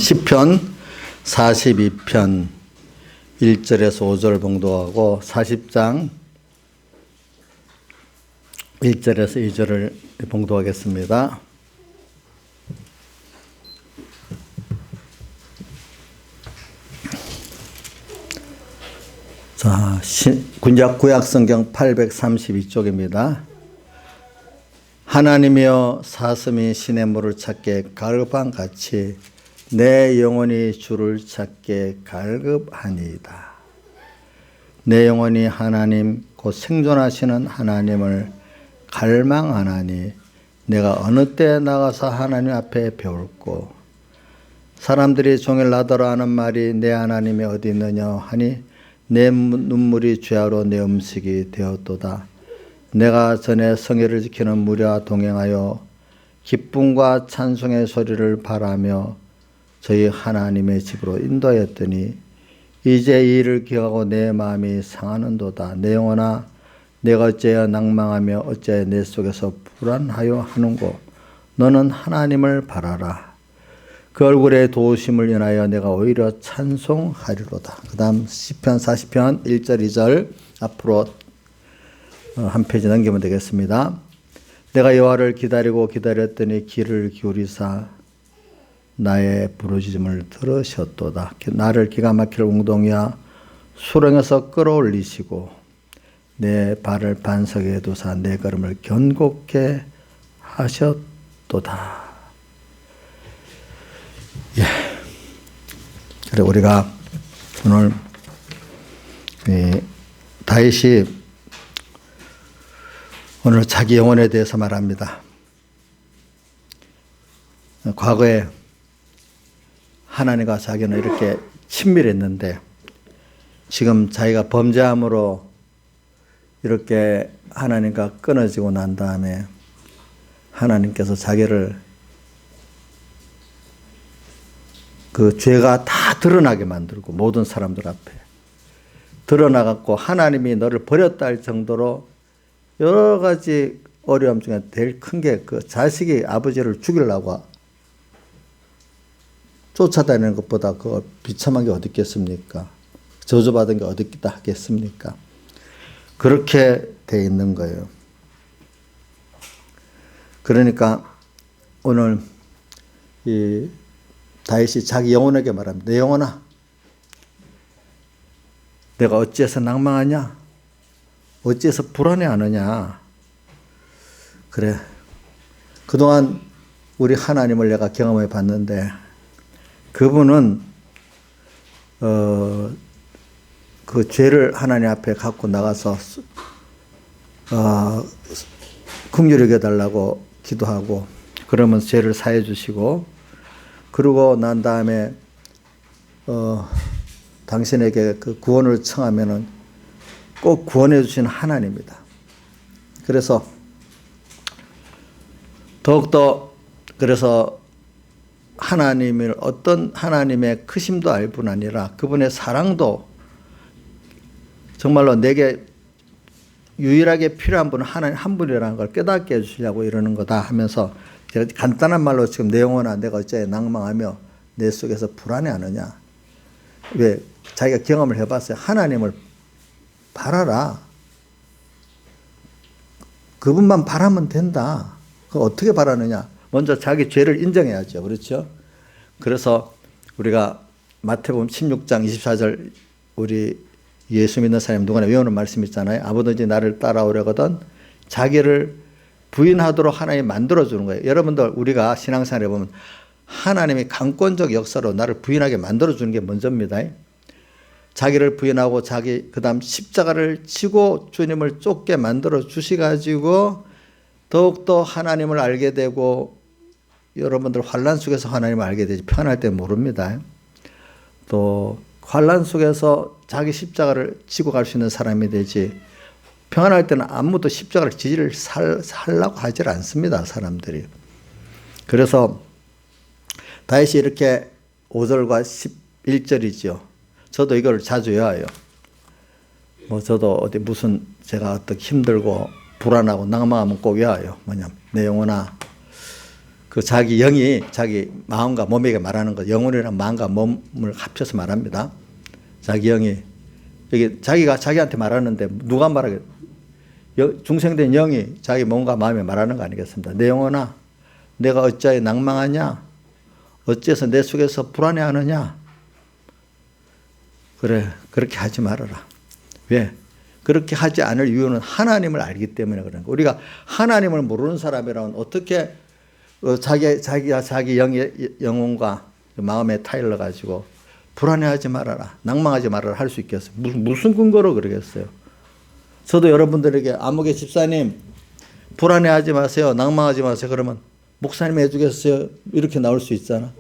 시편 42편 1절에서 5절 봉독하고 40장 1절에서 2절을 봉독하겠습니다. 자, 구약성경 832쪽입니다. 하나님이여 사슴이 시냇물을 찾게 갈급한같이 내 영혼이 주를 찾게 갈급하니이다. 내 영혼이 하나님 곧 생존하시는 하나님을 갈망하나니 내가 어느 때 나가서 하나님 앞에 배울꼬. 사람들이 종일 나더러 하는 말이 내 하나님이 어디 있느냐 하니 내 눈물이 죄하로 내 음식이 되었도다. 내가 전에 성회를 지키는 무리와 동행하여 기쁨과 찬송의 소리를 바라며 저희 하나님의 집으로 인도하였더니 이제 이 일을 기억하고 내 마음이 상하는도다. 내 영혼아 내가 어찌하여 낭망하며 어찌하여 내 속에서 불안하여 하는고. 너는 하나님을 바라라. 그 얼굴의 도우심을 인하여 내가 오히려 찬송하리로다. 그 다음 시편 40편 1절 2절 앞으로 한 페이지 넘기면 되겠습니다. 내가 여호와를 기다리고 기다렸더니 귀를 기울이사 나의 부르짖음을 들으셨도다. 나를 기가 막힐 웅덩이와 수렁에서 끌어올리시고 내 발을 반석에 두사 내 걸음을 견고케 하셨도다. 예. 그래 우리가 오늘 다윗이 오늘 자기 영혼에 대해서 말합니다. 과거에 하나님과 자기는 이렇게 친밀했는데 지금 자기가 범죄함으로 이렇게 하나님과 끊어지고 난 다음에 하나님께서 자기를 그 죄가 다 드러나게 만들고 모든 사람들 앞에 드러나갖고 하나님이 너를 버렸다 할 정도로 여러 가지 어려움 중에 제일 큰 게 그 자식이 아버지를 죽이려고 쫓아다니는 것보다 그 비참한 게 어디 있겠습니까? 저주받은 게 어디 있다 하겠습니까? 그렇게 돼 있는 거예요. 그러니까 오늘 이 다윗이 자기 영혼에게 말합니다. 내 영혼아, 내가 어찌해서 낭망하냐? 어찌해서 불안해하느냐? 그래, 그동안 우리 하나님을 내가 경험해 봤는데 그분은 그 죄를 하나님 앞에 갖고 나가서 긍휼히 여겨달라고 기도하고 그러면 죄를 사해 주시고 그러고 난 다음에 당신에게 그 구원을 청하면은 꼭 구원해 주시는 하나님입니다. 그래서 더욱더 그래서 하나님을 어떤 하나님의 크심도 알 뿐 아니라 그분의 사랑도 정말로 내게 유일하게 필요한 분은 하나님 한 분이라는 걸 깨닫게 해주시려고 이러는 거다 하면서 제가 간단한 말로 지금 내 영혼아 내가 어째 낭망하며 내 속에서 불안해하느냐. 왜? 자기가 경험을 해봤어요. 하나님을 바라라. 그분만 바라면 된다. 그 어떻게 바라느냐. 먼저 자기 죄를 인정해야죠. 그렇죠? 그래서 우리가 마태복음 16장 24절 우리 예수 믿는 사람이 누구나 외우는 말씀 있잖아요. 아무든지 나를 따라오려거든 자기를 부인하도록 하나님이 만들어주는 거예요. 여러분들 우리가 신앙생활 해보면 하나님이 강권적 역사로 나를 부인하게 만들어주는 게 먼저입니다. 자기를 부인하고 그 다음 십자가를 지고 주님을 쫓게 만들어 주시가지고 더욱더 하나님을 알게 되고 여러분들 환난 속에서 하나님을 알게 되지 편할 때 모릅니다. 또 환난 속에서 자기 십자가를 지고 갈 수 있는 사람이 되지 평안할 때는 아무도 십자가를 지지를 살라고 하질 않습니다. 사람들이. 그래서 다윗이 이렇게 5절과 11절이죠. 저도 이걸 자주 외워요. 저도 어디 무슨 제가 어떻게 힘들고 불안하고 낭망하면 꼭 외워요. 뭐냐면 내 영혼아 그 자기 영이 자기 마음과 몸에게 말하는 것, 영혼이랑 마음과 몸을 합쳐서 말합니다. 자기 영이 여기 자기가 자기한테 말하는데 누가 말하겠? 중생된 영이 자기 몸과 마음에 말하는 거 아니겠습니까? 내 영혼아, 내가 어찌하여 낭망하냐? 어째서 내 속에서 불안해하느냐? 그래, 그렇게 하지 말아라. 왜? 그렇게 하지 않을 이유는 하나님을 알기 때문에 그런 거. 우리가 하나님을 모르는 사람이라면 어떻게 자기가 자기 영혼과 마음에 타일러 가지고 불안해하지 말아라, 낭망하지 말아라 할 수 있겠어요? 무슨 근거로 그러겠어요? 저도 여러분들에게 아무개 집사님 불안해하지 마세요, 낭망하지 마세요 그러면 목사님이 해주겠어요? 이렇게 나올 수 있잖아.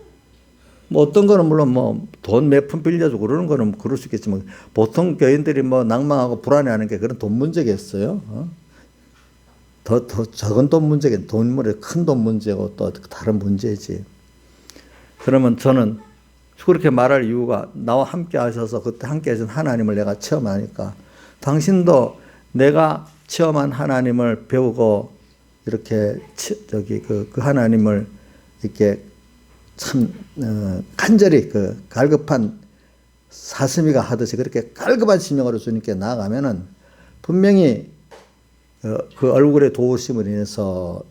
뭐 어떤 거는 물론 뭐 돈 몇 푼 빌려주고 그러는 거는 그럴 수 있겠지만 보통 교인들이 뭐 낭망하고 불안해하는 게 그런 돈 문제겠어요? 더 적은 돈 문제겠, 돈물에 큰 돈 문제고 또 다른 문제지. 그러면 저는 그렇게 말할 이유가 나와 함께 하셔서 그때 함께 하신 하나님을 내가 체험하니까 당신도 내가 체험한 하나님을 배우고 이렇게 그 하나님을 이렇게 참 간절히 그 갈급한 사슴이가 하듯이 그렇게 갈급한 심령으로 주님께 나아가면은 분명히 그 얼굴의 도우심을 인해서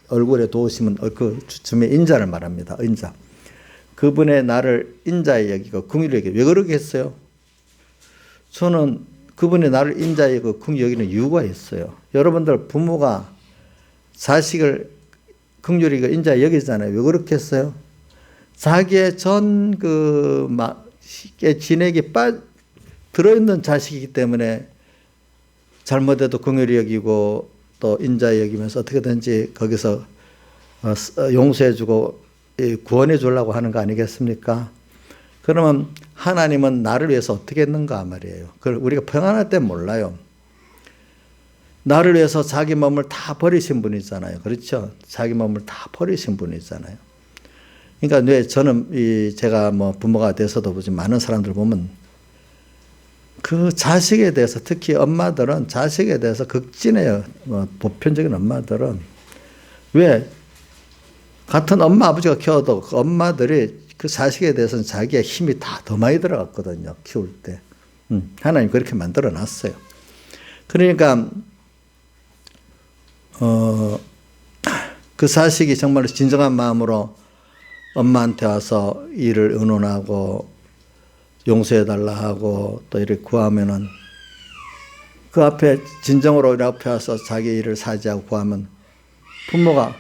얼굴의 도우심은 그 주님의 인자를 말합니다. 인자. 그분의 나를 인자에 여기고 긍휼히 여기고 왜 그렇게 했어요? 저는 그분의 나를 인자에 여기고 긍휼히 여기는 이유가 있어요. 여러분들 부모가 자식을 긍휼히 여기고 인자에 여기잖아요. 왜 그렇게 했어요? 자기의 전 진액이 들어있는 자식이기 때문에 잘못해도 긍휼히 여기고 또 인자에 여기면서 어떻게든지 거기서 용서해주고 구원해 주려고 하는 거 아니겠습니까? 그러면 하나님은 나를 위해서 어떻게 했는가 말이에요. 그걸 우리가 평안할 때 몰라요. 나를 위해서 자기 몸을 다 버리신 분이잖아요. 그렇죠? 자기 몸을 다 버리신 분이잖아요. 그러니까 왜 저는 제가 뭐 부모가 돼서도 보지 많은 사람들 보면 그 자식에 대해서 특히 엄마들은 자식에 대해서 극진해요. 뭐 보편적인 엄마들은 왜 같은 엄마 아버지가 키워도 그 엄마들이 그 자식에 대해서는 자기의 힘이 다 더 많이 들어갔거든요. 키울 때. 하나님 그렇게 만들어 놨어요. 그러니까 그 자식이 정말로 진정한 마음으로 엄마한테 와서 일을 의논하고 용서해달라 하고 또 이렇게 구하면은 그 앞에 진정으로 우리 앞에 와서 자기 일을 사지하고 구하면 부모가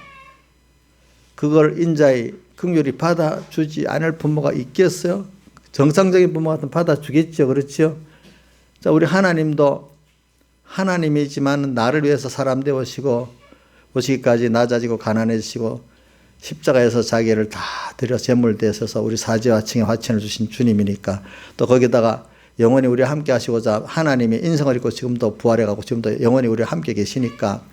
그걸 인자히 긍휼히 받아주지 않을 부모가 있겠어요? 정상적인 부모 같으면 받아주겠죠. 그렇죠? 자, 우리 하나님도 하나님이지만 나를 위해서 사람 되오시고 오시기까지 낮아지고 가난해지시고 십자가에서 자기를 다 드려 제물 되셔서 우리 사지와 칭의 화친을 주신 주님이니까 또 거기다가 영원히 우리와 함께 하시고자 하나님이 인성을 입고 지금도 부활해가고 지금도 영원히 우리와 함께 계시니까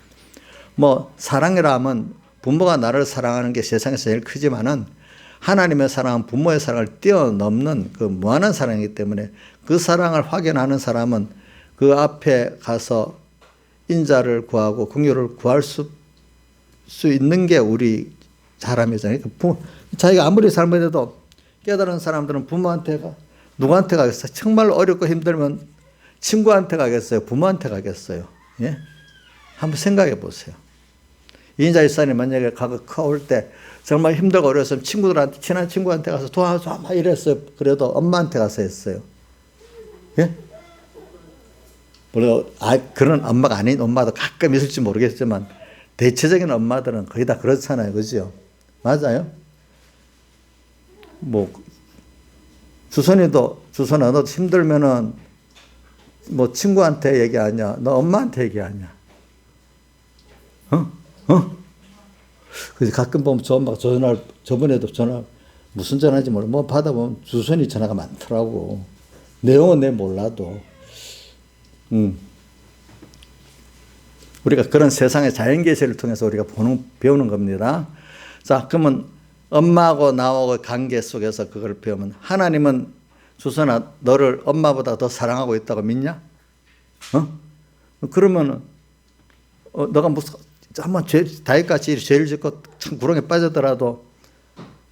뭐 사랑이라 하면 부모가 나를 사랑하는 게 세상에서 제일 크지만은 하나님의 사랑은 부모의 사랑을 뛰어넘는 그 무한한 사랑이기 때문에 그 사랑을 확인하는 사람은 그 앞에 가서 인자를 구하고 긍휼을 구할 수 있는 게 우리 사람이잖아요. 자기가 아무리 잘못해도 깨달은 사람들은 부모한테 누구한테 가겠어요? 정말 어렵고 힘들면 친구한테 가겠어요? 부모한테 가겠어요? 예? 한번 생각해 보세요. 이인자 일사님 만약에 커올 때 정말 힘들고 어려웠으면 친구들한테 친한 친구한테 가서 도와줘 막 이랬어요. 그래도 엄마한테 가서 했어요. 예? 물론 그런 엄마가 아닌 엄마도 가끔 있을지 모르겠지만 대체적인 엄마들은 거의 다 그렇잖아요. 그죠? 맞아요? 뭐 주선아 너 힘들면은 뭐 친구한테 얘기하냐? 너 엄마한테 얘기하냐? 그래서 가끔 보면 저 엄마가 저번에도 전화 무슨 전화인지 몰라. 뭐 받아보면 주선이 전화가 많더라고. 내용은 내 몰라도. 우리가 그런 세상의 자연계시를 통해서 우리가 배우는 겁니다. 자, 그러면 엄마하고 나하고 관계 속에서 그걸 배우면 하나님은 주선아 너를 엄마보다 더 사랑하고 있다고 믿냐? 그러면은 너가 무슨 한번 다윗같이 죄를 짓고 참 구렁에 빠졌더라도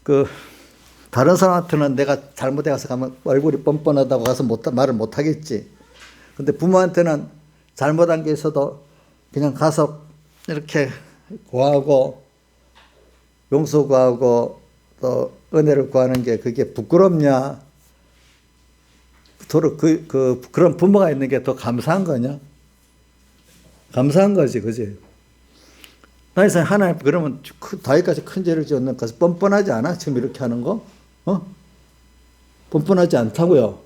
그 다른 사람한테는 내가 잘못해 가서 가면 얼굴이 뻔뻔하다고 가서 말을 못 하겠지. 근데 부모한테는 잘못한 게 있어도 그냥 가서 이렇게 구하고 용서 구하고 또 은혜를 구하는 게 그게 부끄럽냐? 서로 그런 부모가 있는 게 더 감사한 거냐? 감사한 거지, 그지? 나이서 하나님 그러면 다윗같이 큰 죄를 지었는 것은 뻔뻔하지 않아? 지금 이렇게 하는 거? 뻔뻔하지 않다고요.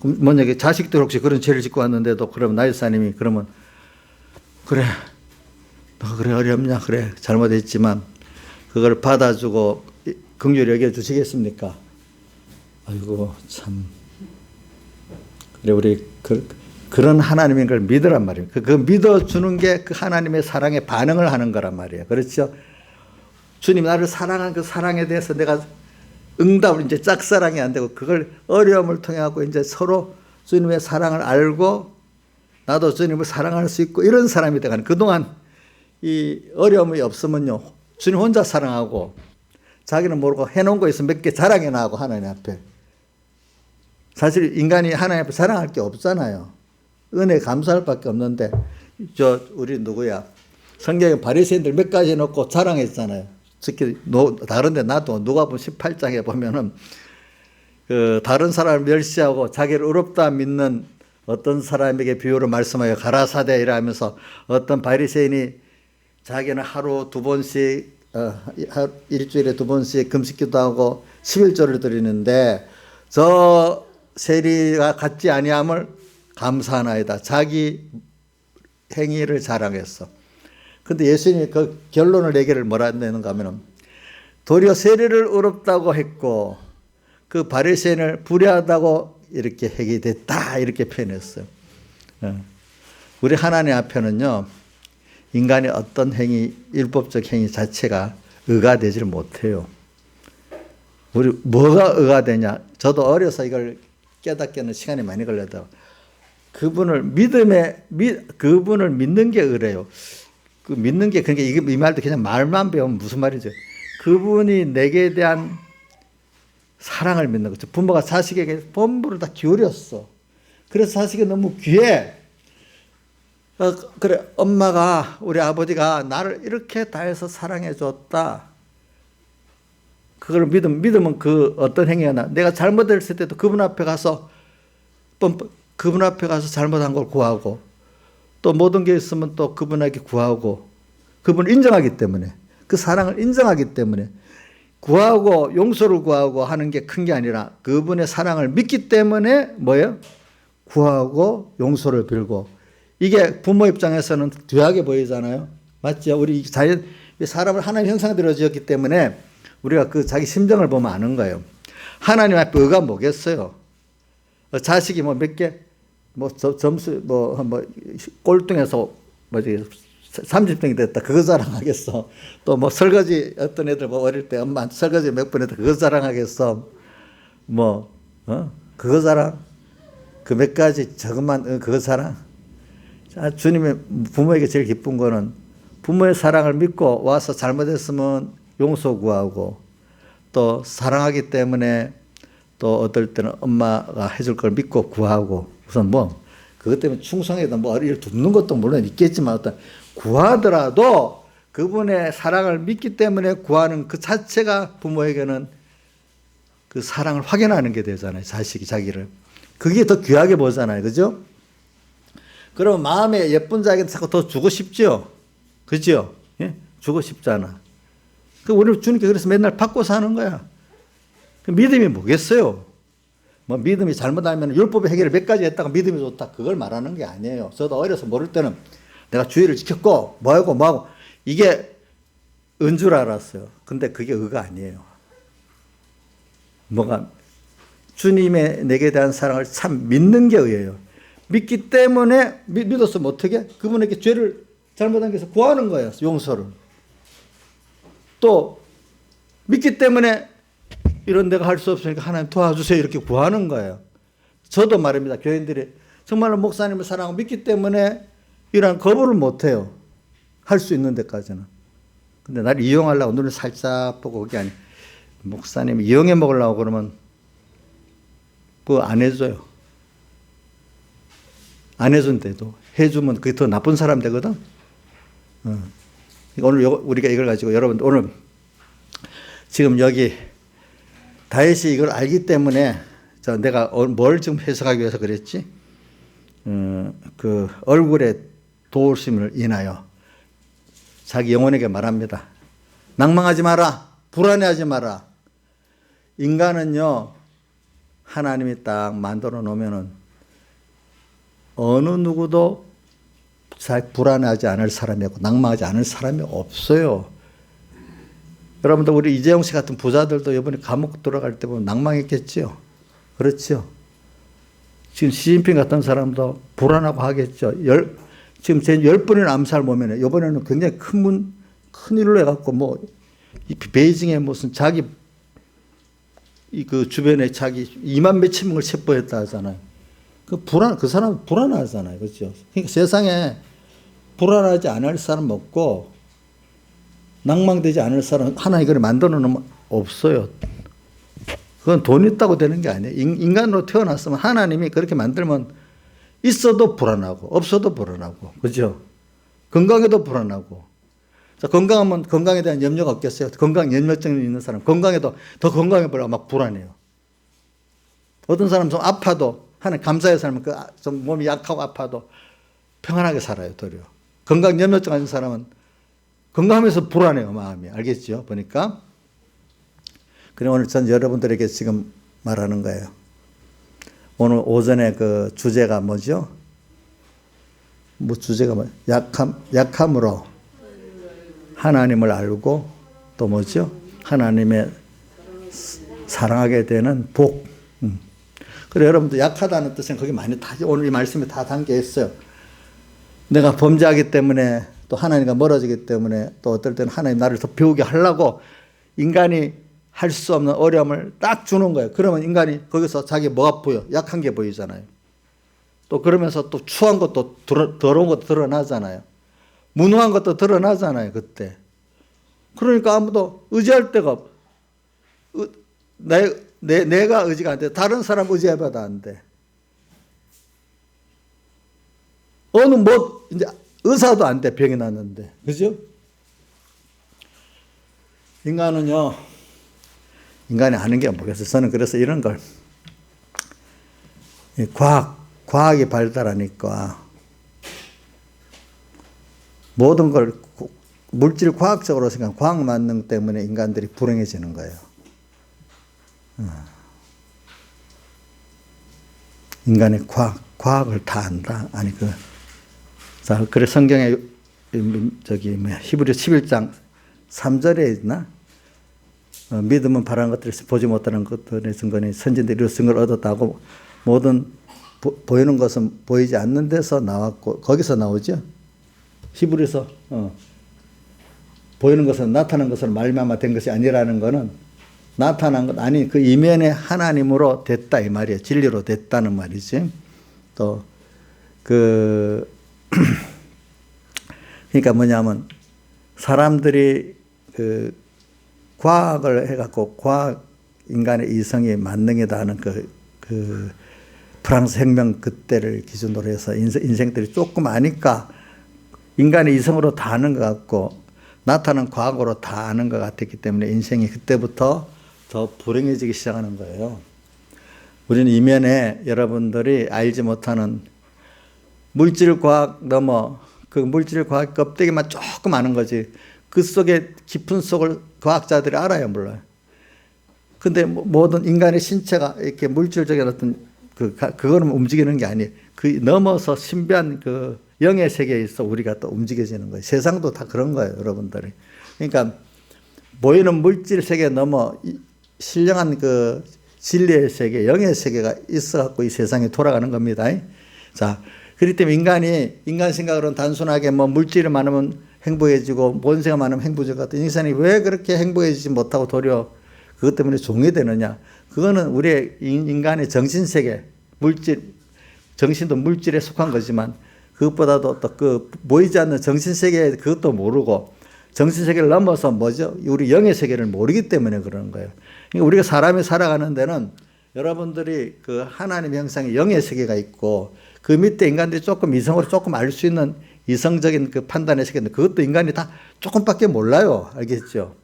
만약에 자식들 혹시 그런 죄를 짓고 왔는데도 그러면 나이사님이 그러면 그래 너 그래 어렵냐 그래 잘못했지만 그걸 받아주고 긍휼히 여겨주시겠습니까? 아이고 참 그래 우리 그런 하나님인 걸 믿으란 말이에요. 그 믿어주는 게 그 하나님의 사랑에 반응을 하는 거란 말이에요. 그렇죠? 주님 나를 사랑한 그 사랑에 대해서 내가 응답을 이제 짝사랑이 안 되고 그걸 어려움을 통해 갖고 이제 서로 주님의 사랑을 알고 나도 주님을 사랑할 수 있고 이런 사람이 되가는 그동안 이 어려움이 없으면요. 주님 혼자 사랑하고 자기는 모르고 해놓은 거 있으면 몇 개 자랑해 나가고 하나님 앞에. 사실 인간이 하나님 앞에 자랑할 게 없잖아요. 은혜 감사할 밖에 없는데 우리 누구야? 성경에 바리새인들 몇 가지 놓고 자랑했잖아요. 특히 다른데 나도 누가복음 18장에 보면은 그 다른 사람을 멸시하고 자기를 의롭다 믿는 어떤 사람에게 비유로 말씀하여 가라사대 이라면서 어떤 바리새인이 자기는 하루 두 번씩 일주일에 두 번씩 금식기도 하고 11조를 드리는데 저 세리가 갖지 아니함을 감사하나이다. 자기 행위를 자랑했어. 근데 예수님이 그 결론을 내기를 뭐라 내는가 하면은 도리어 세리를 의롭다고 했고 그 바리새인을 불의하다고 이렇게 해기 됐다 이렇게 표현했어요. 우리 하나님 앞에는요 인간의 어떤 행위 율법적 행위 자체가 의가 되질 못해요. 우리 뭐가 의가 되냐? 저도 어려서 이걸 깨닫기는 시간이 많이 걸려도 그분을 그분을 믿는 게 의래요. 그 믿는 게 그러니까 이 말도 그냥 말만 배우면 무슨 말이죠? 그분이 내게 대한 사랑을 믿는 거죠. 부모가 자식에게 본부를 다 기울였어. 그래서 자식이 너무 귀해. 그래 엄마가 우리 아버지가 나를 이렇게 다해서 사랑해 줬다. 그걸 믿으면 그 어떤 행위가 나. 내가 잘못했을 때도 그분 앞에 가서 잘못한 걸 구하고 또 모든 게 있으면 또 그분에게 구하고 그분을 인정하기 때문에 그 사랑을 인정하기 때문에 구하고 용서를 구하고 하는 게 큰 게 아니라 그분의 사랑을 믿기 때문에 뭐예요? 구하고 용서를 빌고 이게 부모 입장에서는 귀하게 보이잖아요. 맞죠? 우리 사람을 하나님 형상대로 지었기 때문에 우리가 그 자기 심정을 보면 아는 거예요. 하나님 앞에 의가 뭐겠어요? 자식이 뭐 몇 개, 점수, 꼴등해서 30등이 됐다. 그거 자랑하겠어. 또 설거지 어떤 애들 어릴 때 엄마 설거지 몇 번 했다. 그거 자랑하겠어. 그거 자랑? 그 몇 가지 저것만, 그거 자랑? 자, 주님의 부모에게 제일 기쁜 거는 부모의 사랑을 믿고 와서 잘못했으면 용서 구하고 또 사랑하기 때문에 또 어떨 때는 엄마가 해줄 걸 믿고 구하고 우선 그것 때문에 충성해도 어리를 돕는 것도 물론 있겠지만 어떤 구하더라도 그분의 사랑을 믿기 때문에 구하는 그 자체가 부모에게는 그 사랑을 확인하는 게 되잖아요. 자식이 자기를. 그게 더 귀하게 보잖아요. 그죠? 그럼 마음에 예쁜 자에게 자꾸 더 주고 싶죠? 그죠? 예? 주고 싶잖아. 우리 주님께 그래서 맨날 받고 사는 거야. 믿음이 뭐겠어요? 믿음이 잘못하면 율법의 해결을 몇 가지 했다가 믿음이 좋다. 그걸 말하는 게 아니에요. 저도 어려서 모를 때는 내가 주의를 지켰고 뭐하고 이게 은 줄 알았어요. 근데 그게 의가 아니에요. 주님의 내게 대한 사랑을 참 믿는 게 의예요. 믿기 때문에 믿었으면 어떻게? 그분에게 죄를 잘못한 게 있어 구하는 거예요. 용서를. 또 믿기 때문에 이런 내가 할 수 없으니까 하나님 도와주세요 이렇게 구하는 거예요. 저도 말입니다. 교인들이 정말로 목사님을 사랑하고 믿기 때문에 이러한 거부를 못해요. 할 수 있는 데까지는. 근데 나를 이용하려고 눈을 살짝 보고 그게 아니 목사님 이용해 먹으려고 그러면 그거 안 해줘요. 안 해준대도 해주면 그게 더 나쁜 사람 되거든. 오늘 우리가 이걸 가지고 여러분 오늘 지금 여기 다윗이 이걸 알기 때문에 내가 뭘 지금 해석하기 위해서 그랬지? 그 얼굴에 도우심을 인하여 자기 영혼에게 말합니다. 낭망하지 마라. 불안해하지 마라. 인간은요 하나님이 딱 만들어 놓으면은 어느 누구도 불안하지 않을 사람이고 낭망하지 않을 사람이 없어요. 여러분들 우리 이재용 씨 같은 부자들도 이번에 감옥 들어갈 때 보면 낭망했겠죠. 그렇죠. 지금 시진핑 같은 사람도 불안하고 하겠죠. 지금 제 10번이나 암살 보면 이번에는 굉장히 큰 일로 해갖고 뭐 베이징에 무슨 자기 그 주변에 자기 2만 몇천 명을 체포했다 하잖아요. 그 사람은 불안하잖아요. 그렇죠. 그러니까 세상에 불안하지 않을 사람 없고 낭망되지 않을 사람 하나님 그걸 만들어 놓으면 없어요. 그건 돈 있다고 되는 게 아니에요. 인간으로 태어났으면 하나님이 그렇게 만들면 있어도 불안하고 없어도 불안하고 그죠? 건강해도 불안하고 자, 건강하면 건강에 대한 염려가 없겠어요? 건강 염려증이 있는 사람 건강해도 더 건강해 보려고 막 불안해요. 어떤 사람은 좀 아파도 하나님 감사해 살면 좀 몸이 약하고 아파도 평안하게 살아요. 도리어. 건강 염려증 가진 사람은 건강하면서 불안해요. 마음이. 알겠죠? 보니까. 그래 오늘 전 여러분들에게 지금 말하는 거예요. 오늘 오전에 그 주제가 뭐죠? 주제가 뭐? 약함으로 하나님을 알고 또 뭐죠? 하나님의 사랑하게 되는 복. 그래 여러분들 약하다는 뜻은 거기 많이 오늘 이 말씀에 다 담겨 있어요. 내가 범죄하기 때문에 또 하나님과 멀어지기 때문에 또 어떨 때는 하나님 나를 더 배우게 하려고 인간이 할 수 없는 어려움을 딱 주는 거예요. 그러면 인간이 거기서 자기 뭐가 보여? 약한 게 보이잖아요. 또 그러면서 또 추한 것도 더러운 것도 드러나잖아요. 무능한 것도 드러나잖아요. 그때. 그러니까 아무도 의지할 데가 없어. 내가 의지가 안 돼. 다른 사람 의지해봐도 안 돼. 이제 의사도 안 돼. 병이 났는데. 그죠? 인간이 아는 게 뭐겠어요. 저는 그래서 이런 걸. 과학이 발달하니까 모든 걸 물질 과학적으로 생각하면 과학 만능 때문에 인간들이 불행해지는 거예요. 인간의 과학을 다 안다. 아니 자, 그래 성경에 히브리 11장 3절에 있나? 믿음은 바라는 것들에서 보지 못하는 것들의 증거니 선진들이 이런 증거를 얻었다고 모든 보이는 것은 보이지 않는 데서 나왔고 거기서 나오죠. 히브리서 보이는 것은 나타난 것으로 말미암아 된 것이 아니라는 것은 나타난 것 아니 그 이면에 하나님으로 됐다 이 말이에요. 진리로 됐다는 말이지. 또 그러니까 뭐냐면 사람들이 과학을 해갖고 인간의 이성이 만능이다 하는 프랑스 혁명 그때를 기준으로 해서 인생들이 조금 아니까 인간의 이성으로 다 아는 것 같고 나타난 과학으로 다 아는 것 같았기 때문에 인생이 그때부터 더 불행해지기 시작하는 거예요. 우리는 이면에 여러분들이 알지 못하는 물질 과학 넘어 그 물질 과학 껍데기만 조금 아는 거지 그 속에 깊은 속을 과학자들이 알아요, 몰라요. 근데 모든 인간의 신체가 이렇게 물질적인 어떤 그거는 움직이는 게 아니에요. 그 넘어서 신비한 그 영의 세계에 있어 우리가 또 움직여지는 거예요. 세상도 다 그런 거예요, 여러분들이. 그러니까 보이는 물질 세계 넘어 신령한 그 진리의 세계, 영의 세계가 있어갖고 이 세상이 돌아가는 겁니다. 자, 그렇기 때문에 인간 생각으로는 단순하게 뭐 물질이 많으면 행복해지고 본세가 많으면 행복해질 것 같은 인간이 왜 그렇게 행복해지지 못하고 도리어 그것 때문에 종이 되느냐. 그거는 우리의 인간의 정신세계, 정신도 물질에 속한 거지만 그것보다도 또 보이지 않는 정신세계 그것도 모르고 정신세계를 넘어서 뭐죠? 우리 영의 세계를 모르기 때문에 그러는 거예요. 그러니까 우리가 사람이 살아가는 데는 여러분들이 그 하나님의 형상의 영의 세계가 있고 그 밑에 인간들이 조금 이성으로 조금 알 수 있는 이성적인 그 판단의 세계인데 그것도 인간이 다 조금밖에 몰라요. 알겠죠?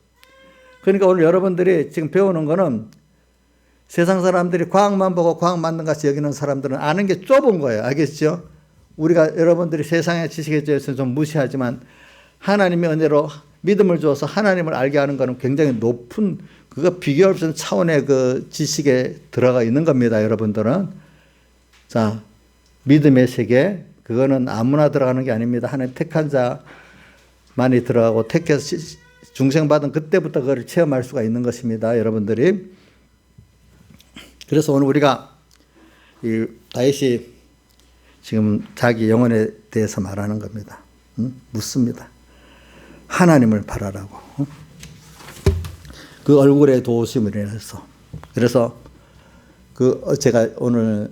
그러니까 오늘 여러분들이 지금 배우는 거는 세상 사람들이 과학만 보고 과학 맞는 같이 여기는 사람들은 아는 게 좁은 거예요. 알겠죠? 우리가 여러분들이 세상의 지식에 대해서 좀 무시하지만 하나님의 은혜로 믿음을 주어서 하나님을 알게 하는 것은 굉장히 높은 그거 비교할 수 없는 차원의 그 지식에 들어가 있는 겁니다. 여러분들은. 자, 믿음의 세계 그거는 아무나 들어가는 게 아닙니다. 하나님 택한 자만이 들어가고 택해서 중생받은 그때부터 그걸 체험할 수가 있는 것입니다. 여러분들이. 그래서 오늘 우리가 이 다윗이 지금 자기 영혼에 대해서 말하는 겁니다. 묻습니다. 하나님을 바라라고. 그 얼굴의 도우심을 인해서. 그래서 그 제가 오늘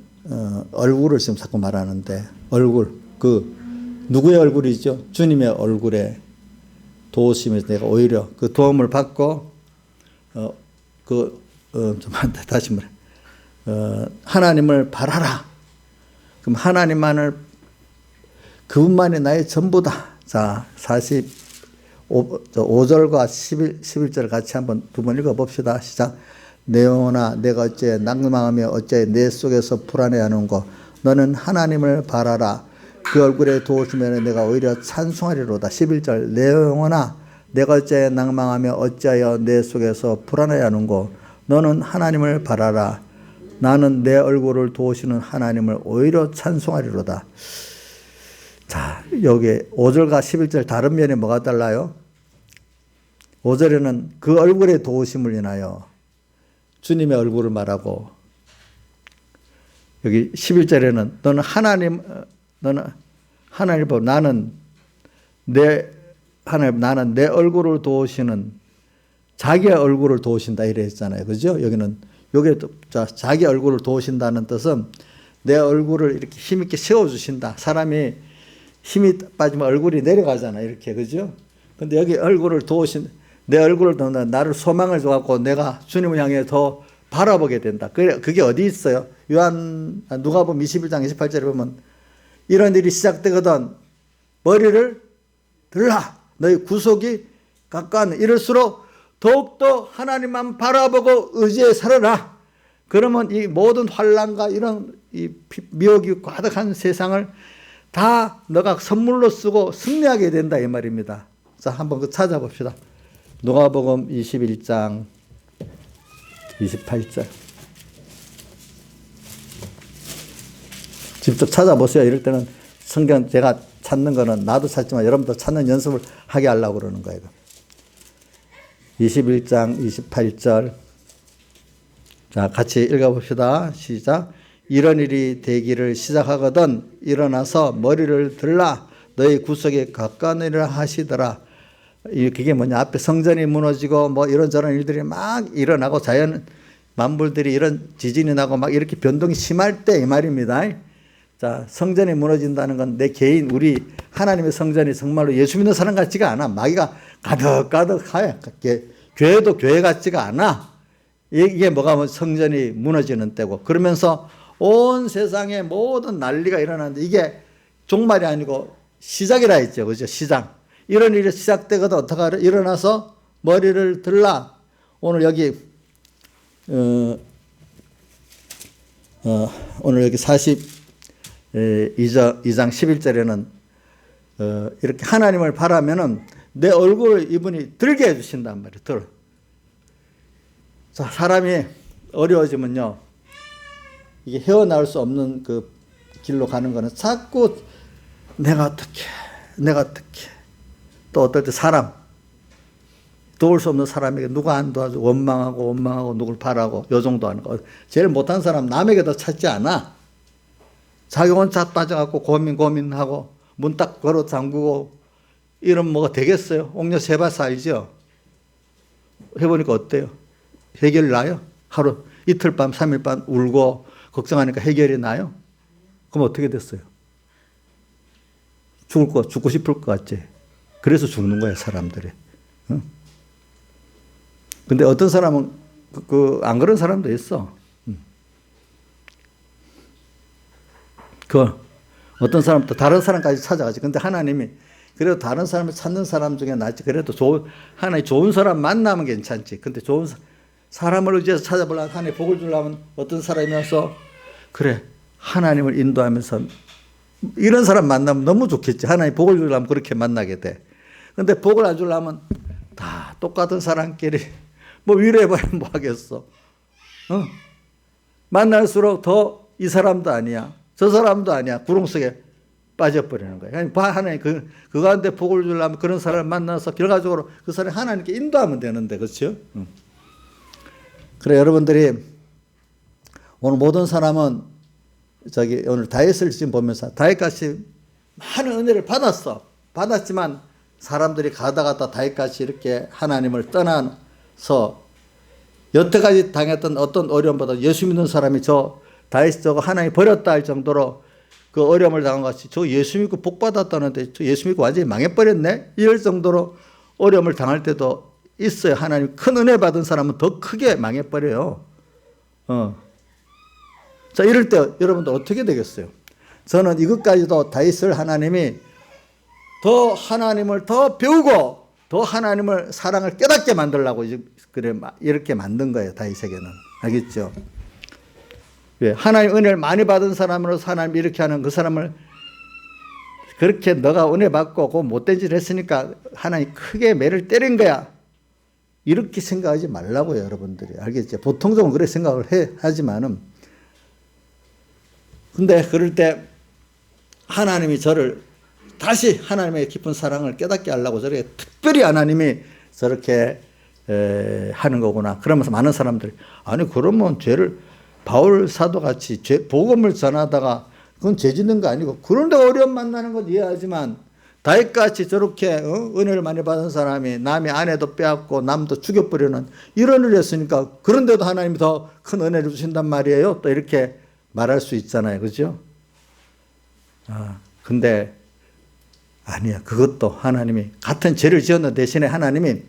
얼굴을 지금 자꾸 말하는데 얼굴 그 누구의 얼굴이죠? 주님의 얼굴에 도우심에서 내가 오히려 그 도움을 받고 다시 말해 하나님을 바라라. 그럼 하나님만을 그분만이 나의 전부다. 자 45절과 11절 같이 한번 두 번 읽어봅시다. 시작. 내 영혼아 내가 어째 낭망하며 어째 내 속에서 불안해하는고 너는 하나님을 바라라. 그 얼굴에 도우시면 내가 오히려 찬송하리로다. 11절 내 영혼아 내가 어째 낭망하며 어찌하여 내 속에서 불안해하는고 너는 하나님을 바라라. 나는 내 얼굴을 도우시는 하나님을 오히려 찬송하리로다. 자, 여기 5절과 11절 다른 면에 뭐가 달라요? 5절에는 그 얼굴의 도우심을 인하여 주님의 얼굴을 말하고 여기 11절에는 너는 하나님 보고 나는 내 얼굴을 도우시는 자기의 얼굴을 도우신다 이래 했잖아요. 그죠? 여기는 자기 얼굴을 도우신다는 뜻은 내 얼굴을 이렇게 힘있게 세워주신다. 사람이 힘이 빠지면 얼굴이 내려가잖아. 이렇게. 그죠? 근데 여기 얼굴을 내 얼굴을 도우는 나를 소망을 줘갖고 내가 주님을 향해 더 바라보게 된다. 그게 어디 있어요? 누가복음 21장 28절에 보면 이런 일이 시작되거든 머리를 들라. 너희 구속이 가까운 이럴수록 더욱더 하나님만 바라보고 의지에 살아라. 그러면 이 모든 환난과 이런 이 미혹이 가득한 세상을 다 너가 선물로 쓰고 승리하게 된다 이 말입니다. 자, 한번 그 찾아봅시다. 누가복음 21장 28절. 직접 찾아보세요. 이럴 때는 성경 제가 찾는 거는 나도 찾지만 여러분도 찾는 연습을 하게 하려고 그러는 거예요. 21장 28절. 자, 같이 읽어봅시다. 시작. 이런 일이 되기를 시작하거든 일어나서 머리를 들라. 너희 구석에 가까우니라 하시더라. 그게 뭐냐? 앞에 성전이 무너지고 뭐 이런저런 일들이 막 일어나고 자연 만물들이 이런 지진이 나고 막 이렇게 변동이 심할 때 이 말입니다. 자, 성전이 무너진다는 건 내 개인 우리 하나님의 성전이 정말로 예수 믿는 사람 같지가 않아. 마귀가 가득가득하여 교회도 교회 같지가 않아. 이게 뭐가 성전이 무너지는 때고 그러면서 온 세상에 모든 난리가 일어나는데 이게 종말이 아니고 시작이라 했죠. 그죠? 시작. 이런 일이 시작되거든 어떻게 하라? 일어나서 머리를 들라. 오늘 여기 오늘 여기 42장 11절에는 이렇게 하나님을 바라면은 내 얼굴을 이분이 들게 해주신단 말이에요. 자, 사람이 어려워지면요 이게 헤어나올 수 없는 그 길로 가는 거는 자꾸 내가 어떻게 또 어떨 때 사람 도울 수 없는 사람에게 누가 안 도와줘 원망하고 누굴 바라고 요 정도 하는 거. 제일 못한 사람 남에게 더 찾지 않아. 자기 혼자 빠져갖고 고민하고 문 딱 걸어 잠그고 이런 뭐가 되겠어요? 옥녀 세바사 알죠? 해보니까 어때요? 해결이 나요? 하루 이틀 밤 3일 밤 울고 걱정하니까 해결이 나요? 그럼 어떻게 됐어요? 죽고 싶을 것 같지? 그래서 죽는 거예요 사람들이. 응? 근데 어떤 사람은 안 그런 사람도 있어. 어떤 사람도 다른 사람까지 찾아가지. 근데 하나님이 그래도 다른 사람을 찾는 사람 중에 낫지. 그래도 하나님 좋은 사람 만나면 괜찮지. 근데 좋은 사람을 의지해서 찾아보려면 하나님 복을 주려면 어떤 사람이어서 그래 하나님을 인도하면서 이런 사람 만나면 너무 좋겠지. 하나님 복을 주려면 그렇게 만나게 돼. 근데 복을 안 주려면 다 똑같은 사람끼리 뭐 위로해봐야 뭐 하겠어. 만날수록 더 이 사람도 아니야. 저 사람도 아니야. 구렁 속에 빠져버리는 거예요. 하나님 그 가운데 복을 주려면 그런 사람을 만나서 결과적으로 그 사람을 하나님께 인도하면 되는데, 그렇죠? 그래, 여러분들이 오늘 모든 사람은 오늘 다윗을 지금 보면서 다윗같이 많은 은혜를 받았지만 사람들이 가다 다윗같이 이렇게 하나님을 떠나서 여태까지 당했던 어떤 어려움보다 예수 믿는 사람이 다윗 저거 하나님 버렸다 할 정도로 그 어려움을 당한 것이 저 예수 믿고 복 받았다는데 저 예수 믿고 완전히 망해버렸네? 이럴 정도로 어려움을 당할 때도 있어요. 하나님 큰 은혜 받은 사람은 더 크게 망해버려요. 자, 이럴 때 여러분들 어떻게 되겠어요? 저는 이것까지도 다윗을 하나님이 더 하나님을 더 배우고 더 하나님을 사랑을 깨닫게 만들려고 이렇게 만든 거예요. 다윗에게는. 알겠죠? 왜? 하나님 은혜를 많이 받은 사람으로서 하나님이 이렇게 하는 그 사람을 그렇게 너가 은혜 받고 그 못된 짓을 했으니까 하나님 크게 매를 때린 거야. 이렇게 생각하지 말라고요, 여러분들이. 알겠죠? 보통적으로 그렇게 생각을 하지만은 근데 그럴 때 하나님이 저를 다시 하나님의 깊은 사랑을 깨닫게 하려고 저렇게 특별히 하나님이 저렇게 하는 거구나. 그러면서 많은 사람들이 아니 그러면 바울 사도같이 복음을 전하다가 그건 죄 짓는 거 아니고 그런데 어려움 만나는 건 이해하지만 다윗같이 저렇게 은혜를 많이 받은 사람이 남의 아내도 빼앗고 남도 죽여버리는 이런 일을 했으니까 그런데도 하나님이 더 큰 은혜를 주신단 말이에요. 또 이렇게 말할 수 있잖아요. 그죠? 근데 아니야. 그것도 하나님이 같은 죄를 지었는 대신에 하나님이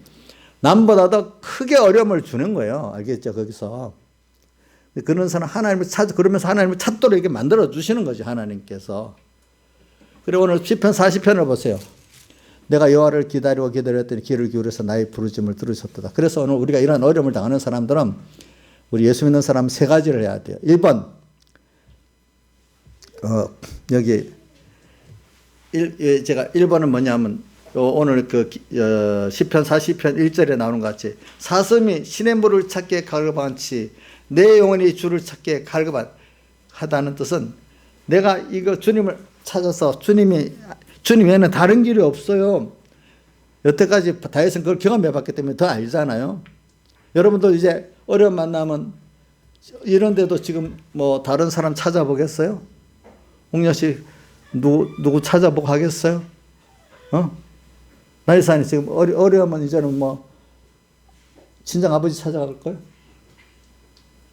남보다 더 크게 어려움을 주는 거예요. 알겠죠? 거기서. 그런 사람 그러면서 하나님을 찾도록 이렇게 만들어 주시는 거죠. 하나님께서. 그리고 오늘 시편 40편을 보세요. 내가 여호와를 기다렸더니 귀를 기울여서 나의 부르짖음을 들으셨도다. 그래서 오늘 우리가 이런 어려움을 당하는 사람들은 우리 예수 믿는 사람 세 가지를 해야 돼요. 1번 여기 제가 1번은 뭐냐면 오늘 시편 40편 1절에 나오는 것 같이 사슴이 시냇물을 찾기에 갈급한치 내 영혼이 주를 찾기에 갈급하다는 뜻은 내가 이거 주님을 찾아서 주님에는 다른 길이 없어요. 여태까지 다윗은 그걸 경험해 봤기 때문에 더 알잖아요. 여러분도 이제 어려움 만나면 이런 데도 지금 뭐 다른 사람 찾아보겠어요? 홍여 씨 누구 찾아보고 하겠어요? 나이산이 지금 어려우면 이제는 뭐 친정 아버지 찾아갈 거예요?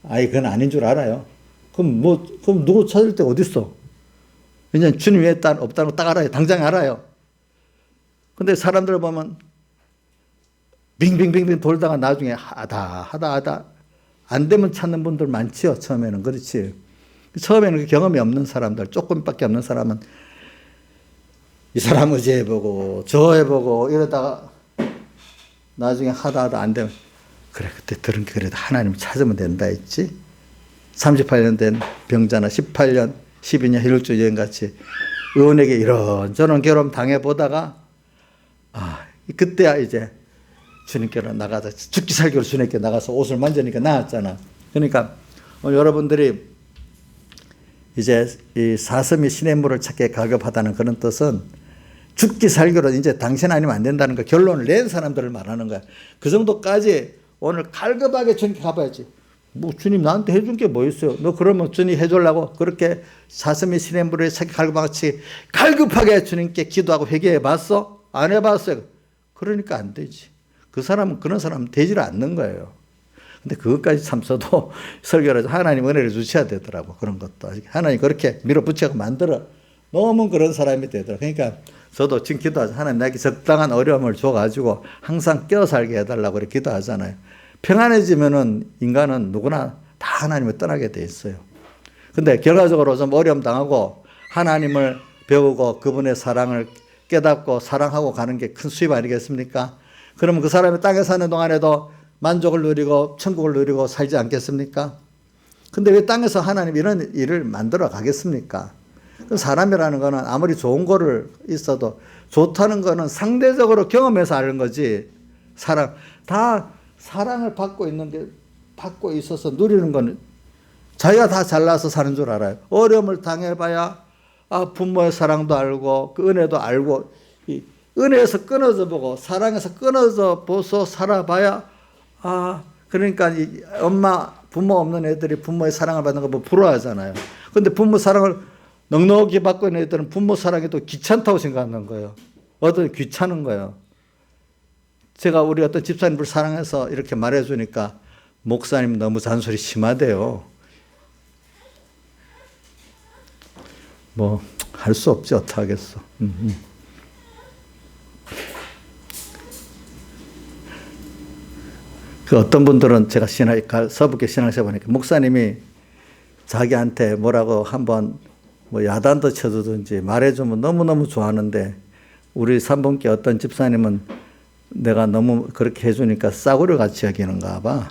그건 아닌 줄 알아요. 그럼 누구 찾을 데 어딨어? 왜냐면 주님 외에 없다는 거 딱 알아요. 당장 알아요. 근데 사람들 보면 빙빙빙빙 돌다가 나중에 하다 안 되면 찾는 분들 많지요. 처음에는. 그렇지. 처음에는 그 경험이 없는 사람들, 조금밖에 없는 사람은 이 사람 의지해보고 저 해보고 이러다가 나중에 하다 안 되면 그래 그때 들은 게 그래도 하나님을 찾으면 된다 했지. 38년 된 병자나 18년 12년 혈육주 여행같이 의원에게 이런저런 괴로움 당해보다가 그때야 이제 주님께로 나가서 죽기 살기로 주님께 나가서 옷을 만지니까 나았잖아. 그러니까 여러분들이 이제 이 사슴이 시냇물을 찾기에 갈급하다는 그런 뜻은 죽기 살기로 이제 당신 아니면 안 된다는 거 결론을 낸 사람들을 말하는 거야. 그 정도까지 오늘 갈급하게 주님께 가봐야지. 뭐 주님 나한테 해준 게 뭐 있어요? 너 그러면 주님 해주려고 그렇게 사슴이 시냇물을 찾기 갈급하게 갈급하게 주님께 기도하고 회개해 봤어? 안 해봤어요? 그러니까 안 되지. 그런 사람은 되지를 않는 거예요. 근데 그것까지 참서도 설교를 해서 하나님 은혜를 주셔야 되더라고. 그런 것도. 하나님 그렇게 밀어붙여서 만들어 너무 그런 사람이 되더라. 그러니까 저도 지금 기도하죠. 하나님 나에게 적당한 어려움을 줘가지고 항상 껴 살게 해달라고 이렇게 기도하잖아요. 평안해지면은 인간은 누구나 다 하나님을 떠나게 돼 있어요. 근데 결과적으로 좀 어려움 당하고 하나님을 배우고 그분의 사랑을 깨닫고 사랑하고 가는 게 큰 수입 아니겠습니까? 그러면 그 사람이 땅에 사는 동안에도 만족을 누리고 천국을 누리고 살지 않겠습니까? 근데 왜 땅에서 하나님 이런 일을 만들어 가겠습니까? 사람이라는 거는 아무리 좋은 거를 있어도 좋다는 거는 상대적으로 경험해서 아는 거지. 다 사랑을 받고 있는 게, 받고 있어서 누리는 거는 자기가 다 잘나서 사는 줄 알아요. 어려움을 당해봐야 부모의 사랑도 알고 그 은혜도 알고 이 은혜에서 끊어져 보고 사랑에서 끊어져 보서 살아봐야 그러니까 이 부모 없는 애들이 부모의 사랑을 받는 거 뭐 부러워하잖아요. 근데 부모 사랑을 넉넉히 받고 있는 애들은 부모 사랑이 또 귀찮다고 생각하는 거예요. 귀찮은 거예요. 제가 우리 어떤 집사님을 사랑해서 이렇게 말해주니까 목사님 너무 잔소리 심하대요. 뭐 할 수 없지 어떡하겠어. 그 어떤 분들은 제가 서북에 신앙생활 보니까 목사님이 자기한테 뭐라고 한번 뭐 야단도 쳐주든지 말해주면 너무너무 좋아하는데 우리 삼분께 어떤 집사님은 내가 너무 그렇게 해주니까 싸구려 같이 여기는가 봐.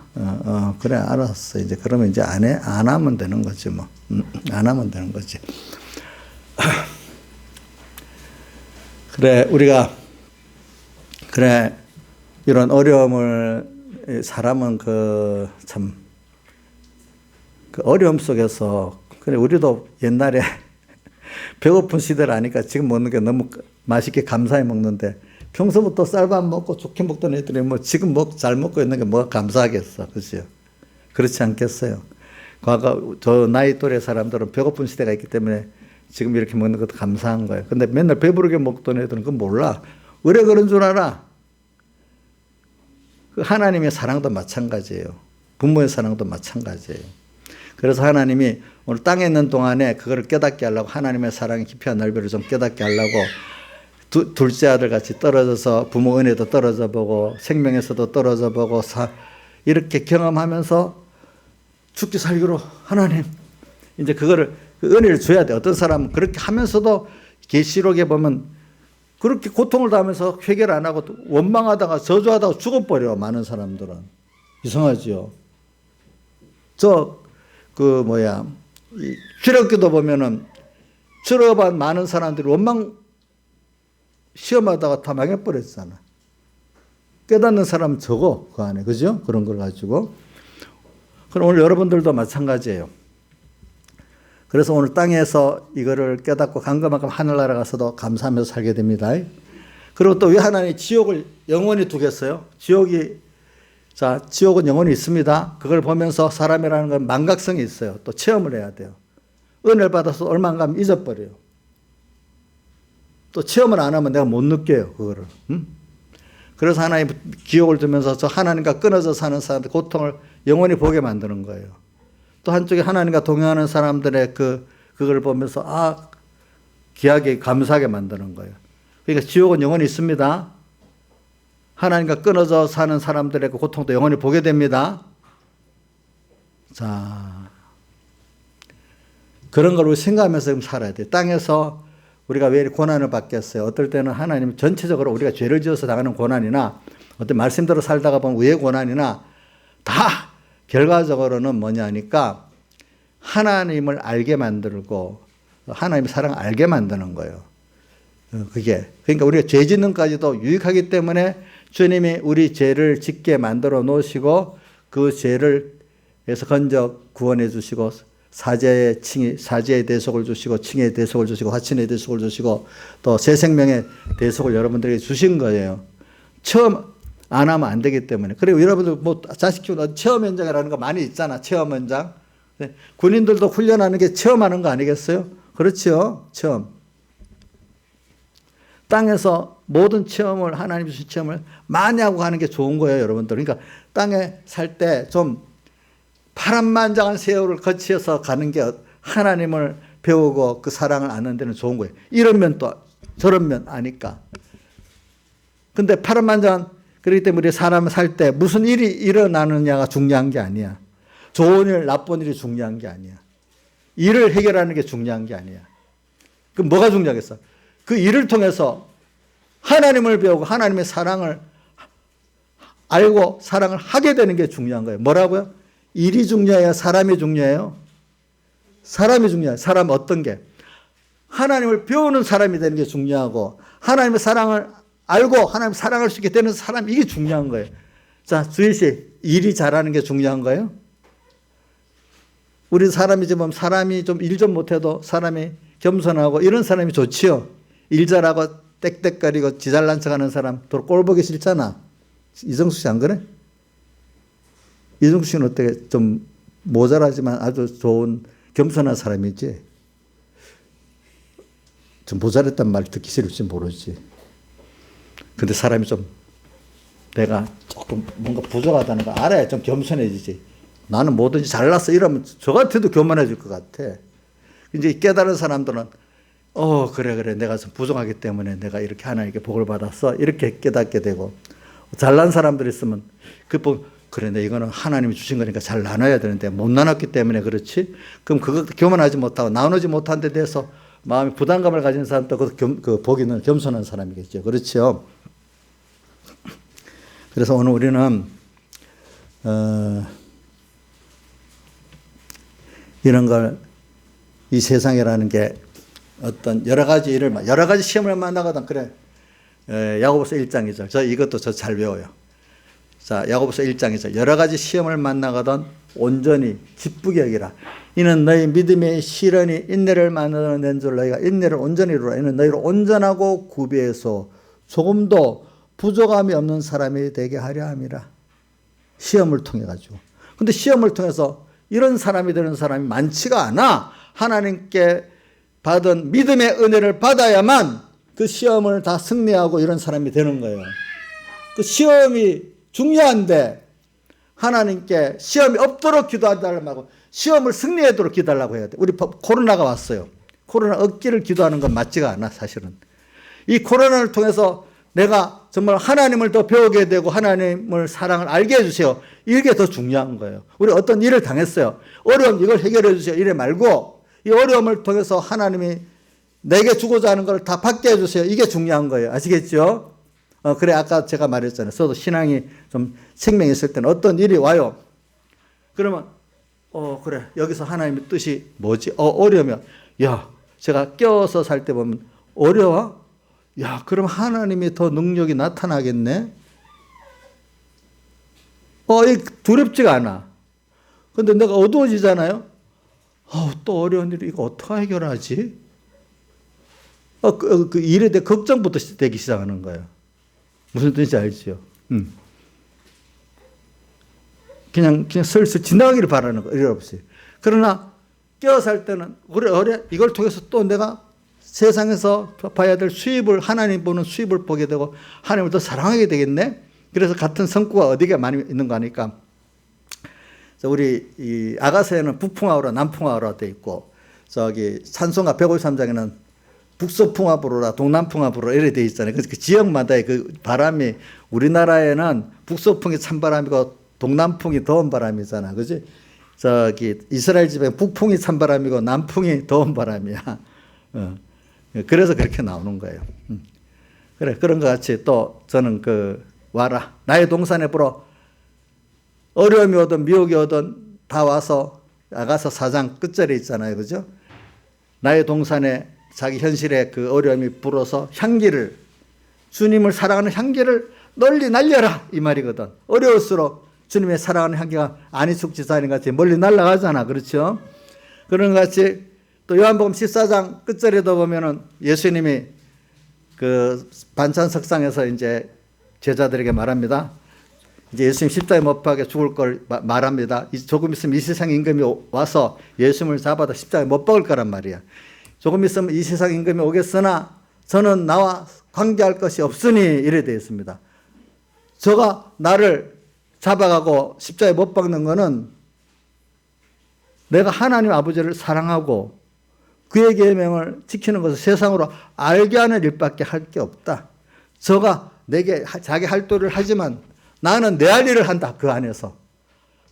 그래 알았어. 이제 그러면 이제 안 하면 되는 거지 뭐. 안 하면 되는 거지. 그래 이런 어려움을 사람은 참 그 어려움 속에서 그래 우리도 옛날에 배고픈 시대를 아니까 지금 먹는 게 너무 맛있게 감사히 먹는데 평소부터 쌀밥 먹고 좋게 먹던 애들이 뭐 지금 잘 먹고 있는 게 뭐가 감사하겠어. 그죠? 그렇지 않겠어요? 과거 저 나이 또래 사람들은 배고픈 시대가 있기 때문에 지금 이렇게 먹는 것도 감사한 거예요. 근데 맨날 배부르게 먹던 애들은 그건 몰라. 왜 그런 줄 알아? 그 하나님의 사랑도 마찬가지예요. 부모의 사랑도 마찬가지예요. 그래서 하나님이 오늘 땅에 있는 동안에 그거를 깨닫게 하려고 하나님의 사랑의 깊이와 넓이를 좀 깨닫게 하려고 둘째 아들 같이 떨어져서 부모 은혜도 떨어져 보고 생명에서도 떨어져 보고 이렇게 경험하면서 죽기 살기로 하나님 이제 그거를 그 은혜를 줘야 돼. 어떤 사람은 그렇게 하면서도 계시록에 보면 그렇게 고통을 당하면서 회개를 안 하고 원망하다가 저주하다가 죽어버려. 많은 사람들은. 이상하지요. 출애굽기도 보면은 출애굽한 많은 사람들이 원망 시험하다가 다 망해버렸잖아. 깨닫는 사람은 적어 그 안에. 그죠? 그런 걸 가지고. 그럼 오늘 여러분들도 마찬가지예요. 그래서 오늘 땅에서 이거를 깨닫고 간 것만큼 하늘나라 가서도 감사하면서 살게 됩니다. 그리고 또 왜 하나님이 지옥을 영원히 두겠어요? 지옥은 영원히 있습니다. 그걸 보면서 사람이라는 건 망각성이 있어요. 또 체험을 해야 돼요. 은혜를 받아서 얼마 가면 잊어버려요. 또 체험을 안 하면 내가 못 느껴요. 그거를. 그래서 하나님 지옥을 두면서 저 하나님과 끊어져 사는 사람들 고통을 영원히 보게 만드는 거예요. 또 한쪽에 하나님과 동행하는 사람들의 그걸 보면서 귀하게 감사하게 만드는 거예요. 그러니까 지옥은 영원히 있습니다. 하나님과 끊어져 사는 사람들의 그 고통도 영원히 보게 됩니다. 자, 그런 걸 우리 생각하면서 좀 살아야 돼요. 땅에서 우리가 왜 고난을 받겠어요? 어떨 때는 하나님 전체적으로 우리가 죄를 지어서 당하는 고난이나 어떤 말씀대로 살다가 보면 의의 고난이나 다 결과적으로는 뭐냐니까 하나님을 알게 만들고 하나님의 사랑을 알게 만드는 거예요. 그러니까 우리가 죄 짓는까지도 유익하기 때문에 주님이 우리 죄를 짓게 만들어 놓으시고 그 죄를 에서 건져 구원해 주시고 사죄의 대속을 주시고 칭의 대속을 주시고 화친의 대속을 주시고 또 새 생명의 대속을 여러분들에게 주신 거예요. 처음 안 하면 안 되기 때문에. 그리고 여러분들 자식 키우는 체험 현장이라는 거 많이 있잖아. 체험 현장. 군인들도 훈련하는 게 체험하는 거 아니겠어요? 그렇죠. 체험. 땅에서 모든 체험을 하나님 주신 체험을 많이 하고 가는 게 좋은 거예요, 여러분들. 그러니까 땅에 살 때 좀 파란만장한 세월을 거치어서 가는 게 하나님을 배우고 그 사랑을 아는 데는 좋은 거예요. 이런 면 또 저런 면 아니까. 근데 파란만장 그렇기 때문에 우리 사람 살 때 무슨 일이 일어나느냐가 중요한 게 아니야. 좋은 일, 나쁜 일이 중요한 게 아니야. 일을 해결하는 게 중요한 게 아니야. 그럼 뭐가 중요하겠어? 그 일을 통해서 하나님을 배우고 하나님의 사랑을 알고 사랑을 하게 되는 게 중요한 거예요. 뭐라고요? 일이 중요해요? 사람이 중요해요? 사람이 중요해요. 사람 어떤 게? 하나님을 배우는 사람이 되는 게 중요하고 하나님의 사랑을 알고 하나님을 사랑할 수 있게 되는 사람, 이게 중요한 거예요. 자, 주희 씨, 일이 잘하는 게 중요한 거예요? 우리 사람이지만 사람이 좀 일 좀 못해도 사람이 겸손하고 이런 사람이 좋지요. 일 잘하고 땡땡거리고 지잘난 척하는 사람 또 꼴 보기 싫잖아. 이정수 씨 안 그래? 이정수 씨는 어떻게 좀 모자라지만 아주 좋은 겸손한 사람이지? 좀 모자랐단 말 듣기 싫을지 모르지. 근데 사람이 좀 내가 조금 뭔가 부족하다는 거 알아야 좀 겸손해지지. 나는 뭐든지 잘났어 이러면 저 같아도 교만해질 것 같아. 이제 깨달은 사람들은 그래 내가 좀 부족하기 때문에 내가 이렇게 하나님께 복을 받았어 이렇게 깨닫게 되고, 잘난 사람들 있으면 그래 내 이거는 하나님이 주신 거니까 잘 나눠야 되는데 못 나눴기 때문에 그렇지. 그럼 그거 교만하지 못하고 나누지 못한 데 대해서 마음이 부담감을 가진 사람도 그 복이 있는 겸손한 사람이겠죠. 그렇죠. 그래서 오늘 우리는 이런 걸, 이 세상이라는 게 어떤 여러 가지 시험을 만나거든. 그래. 야고보서 1장 2절. 이것도 잘 외워요. 자, 야고보서 1장 2절. 여러 가지 시험을 만나거든 온전히 기쁘게 여기라. 이는 너희 믿음의 시련이 인내를 만들어낸 줄 너희가 인내를 온전히 이루라. 이는 너희를 온전하고 구비해서 조금도 부족함이 없는 사람이 되게 하려 함이라. 시험을 통해 가지고. 근데 시험을 통해서 이런 사람이 되는 사람이 많지가 않아. 하나님께 받은 믿음의 은혜를 받아야만 그 시험을 다 승리하고 이런 사람이 되는 거예요. 그 시험이 중요한데 하나님께 시험이 없도록 기도하달라고 하고 시험을 승리하도록 기도하려고 해야 돼. 우리 코로나가 왔어요. 코로나 없기를 기도하는 건 맞지가 않아, 사실은. 이 코로나를 통해서 내가 정말 하나님을 더 배우게 되고 하나님을 사랑을 알게 해주세요. 이게 더 중요한 거예요. 우리 어떤 일을 당했어요. 어려움 이걸 해결해 주세요. 이래 말고 이 어려움을 통해서 하나님이 내게 주고자 하는 걸 다 받게 해주세요. 이게 중요한 거예요. 아시겠죠? 그래 아까 제가 말했잖아요. 저도 신앙이 좀 생명이 있을 때는 어떤 일이 와요. 그러면 그래 여기서 하나님의 뜻이 뭐지? 어려우면 야 제가 껴서 살 때 보면 어려워? 야 그럼 하나님이 더 능력이 나타나겠네? 두렵지가 않아. 근데 내가 어두워지잖아요. 또 어려운 일 이거 어떻게 해결하지? 그 일에 대해 걱정부터 되기 시작하는 거예요. 무슨 뜻인지 알지요? 그냥 슬슬 지나가기를 바라는 거, 이래 없어요. 그러나 깨어 살 때는 이걸 통해서 또 내가 세상에서 봐야 될 수입을, 하나님 보는 수입을 보게 되고 하나님을 더 사랑하게 되겠네. 그래서 같은 성구가 어디가 많이 있는 거 아니까. 우리 이 아가서에는 북풍화로 남풍화로 돼 있고 찬송가 153장에는 북서풍화부로라 동남풍화부로 이렇게 돼 있잖아요. 그래서 그 지역마다의 그 바람이 우리나라에는 북서풍이 찬바람이고 동남풍이 더운 바람이잖아. 그지? 이스라엘 집에 북풍이 찬바람이고 남풍이 더운 바람이야. 그래서 그렇게 나오는 거예요. 그래, 그런 것 같이 또 저는 와라. 나의 동산에 불어 어려움이 오든 미혹이 오든 다 와서 아가서 4장 끝절에 있잖아요. 그죠? 나의 동산에 자기 현실에 그 어려움이 불어서 향기를, 주님을 사랑하는 향기를 널리 날려라 이 말이거든. 어려울수록 주님의 사랑하는 향기가 안이숙지사님 같이 멀리 날아가잖아. 그렇죠? 그런 것 같이 또 요한복음 14장 끝절에도 보면은 예수님이 그 반찬석상에서 이제 제자들에게 말합니다. 이제 예수님 십자가에 못 박혀 죽을 걸 말합니다. 조금 있으면 이 세상 임금이 와서 예수님을 잡아다 십자가에 못 박을 거란 말이야. 조금 있으면 이 세상 임금이 오겠으나 저는 나와 관계할 것이 없으니 이래 되어 있습니다. 저가 나를 잡아가고 십자가에 못 박는 거는 내가 하나님 아버지를 사랑하고 그의 계명을 지키는 것을 세상으로 알게 하는 일밖에 할 게 없다. 저가 내게 자기 할 도를 하지만 나는 내 할 일을 한다. 그 안에서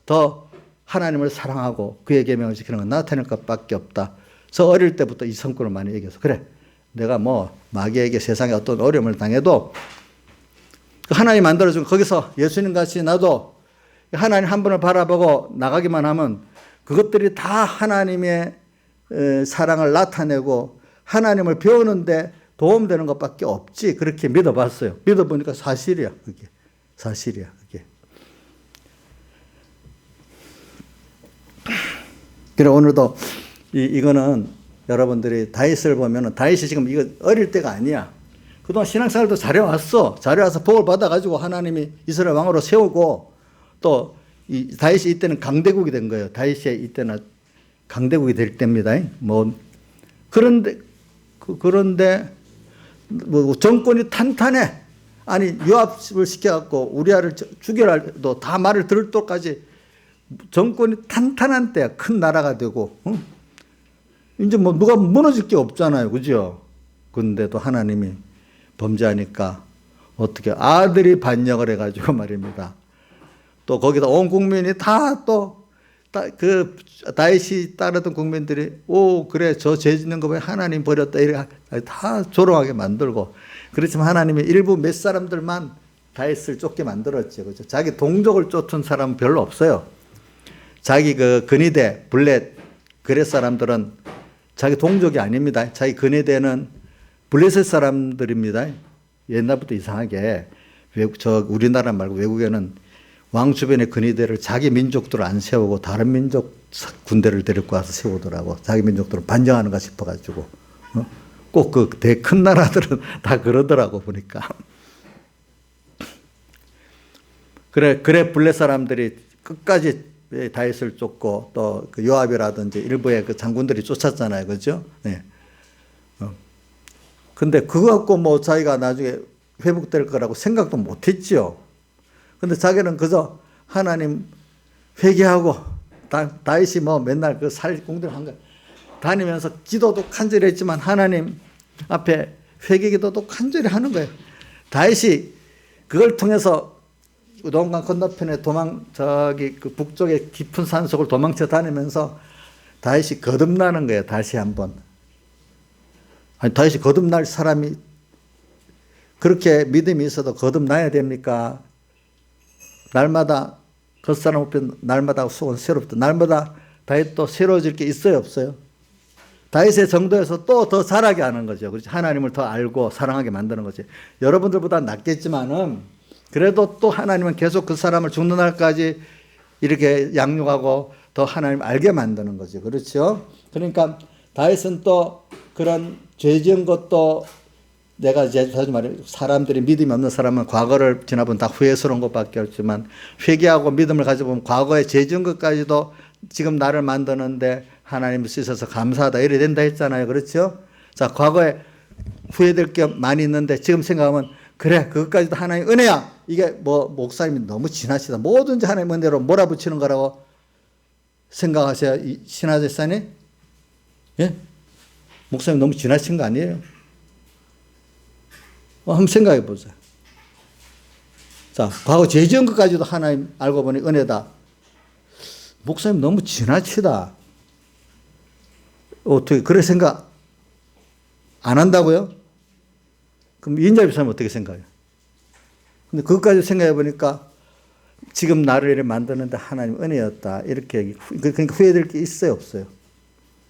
더 하나님을 사랑하고 그의 계명을 지키는 건 나타낼 것밖에 없다. 저 어릴 때부터 이 성격을 많이 얘기해서 그래 내가 뭐 마귀에게 세상에 어떤 어려움을 당해도 하나님 만들어준 거기서 예수님 같이 나도 하나님 한 분을 바라보고 나가기만 하면 그것들이 다 하나님의 사랑을 나타내고 하나님을 배우는데 도움되는 것밖에 없지. 그렇게 믿어봤어요. 믿어보니까 사실이야. 그게 사실이야. 그게. 그래 오늘도 이거는 여러분들이 다윗을 보면은 다윗이 지금 이거 어릴 때가 아니야. 그동안 신앙생활도 잘해왔어. 잘해와서 복을 받아가지고 하나님이 이스라엘 왕으로 세우고 또 이 다윗이 이때는 강대국이 된 거예요. 다윗이 이때는 강대국이 될 때입니다. 뭐 그런데 뭐 정권이 탄탄해. 아니 요압을 시켜갖고 우리아를 죽여라 해도 다 말을 들을 때까지 정권이 탄탄한 때야. 큰 나라가 되고 이제 뭐 누가 무너질 게 없잖아요. 그죠? 근데도 하나님이 범죄하니까 어떻게 아들이 반역을 해가지고 말입니다. 또 거기다 온 국민이 다 또 그 다윗이 따르던 국민들이 오 그래 저 죄 짓는 거 왜 하나님 버렸다 이렇게 다 조롱하게 만들고 그렇지만 하나님이 일부 몇 사람들만 다윗을 쫓게 만들었죠. 그죠? 자기 동족을 쫓은 사람은 별로 없어요. 자기 그 근위대 블렛 그렛 사람들은 자기 동족이 아닙니다. 자기 근위대는 블레셋 사람들입니다. 옛날부터 이상하게 우리나라 말고 외국에는 왕 주변의 근위대를 자기 민족들을 안 세우고 다른 민족 군대를 데리고 와서 세우더라고. 자기 민족들을 반정하는가 싶어가지고. 꼭 그 대 큰 나라들은 다 그러더라고 보니까. 그래 블레 사람들이 끝까지 다윗을 쫓고 또 그 요압이라든지 일부의 그 장군들이 쫓았잖아요. 그죠? 네. 근데 그거 갖고 뭐 자기가 나중에 회복될 거라고 생각도 못 했지요. 근데 자기는 그저 하나님 회개하고 다윗이 뭐 맨날 그 살공들 한 거 다니면서 기도도 간절히 했지만 하나님 앞에 회개 기도도 간절히 하는 거예요. 다윗이 그걸 통해서 우동강 건너편에 저기 그 북쪽의 깊은 산속을 도망쳐 다니면서 다윗이 거듭나는 거예요. 다시 한번. 아니 다윗이 거듭날 사람이 그렇게 믿음이 있어도 거듭나야 됩니까? 날마다 겉사람 앞에 날마다 속은 새롭다. 날마다 다윗도 새로워질 게 있어요 없어요? 다윗의 정도에서 또 더 자라게 하는 거죠. 그렇지? 하나님을 더 알고 사랑하게 만드는 거지. 여러분들보다 낫겠지만은 그래도 또 하나님은 계속 그 사람을 죽는 날까지 이렇게 양육하고 더 하나님 알게 만드는 거죠. 그렇죠? 그러니까 다윗은 또 그런 죄 지은 것도 내가 이제 말해 사람들이 믿음이 없는 사람은 과거를 지나보면 다 후회스러운 것밖에 없지만 회개하고 믿음을 가져보면 과거에 죄 지은 것까지도 지금 나를 만드는데 하나님을 쓰셔서 감사하다 이래 된다 했잖아요. 그렇죠? 자, 과거에 후회될 게 많이 있는데 지금 생각하면 그래 그것까지도 하나님 은혜야. 이게 뭐 목사님이 너무 지나치다. 뭐든지 하나님 은혜로 몰아붙이는 거라고 생각하세요. 신하대사님? 예? 목사님 너무 지나친 거 아니에요? 한번 생각해 보세요. 자, 과거 죄 지은 것까지도 하나님 알고 보니 은혜다. 목사님 너무 지나치다. 어떻게 그래 생각 안 한다고요? 그럼 인자비 사람 어떻게 생각해요? 근데 그것까지 생각해 보니까 지금 나를 이렇게 만드는데 하나님 은혜였다. 이렇게 그러니까 후회될 게 있어요 없어요?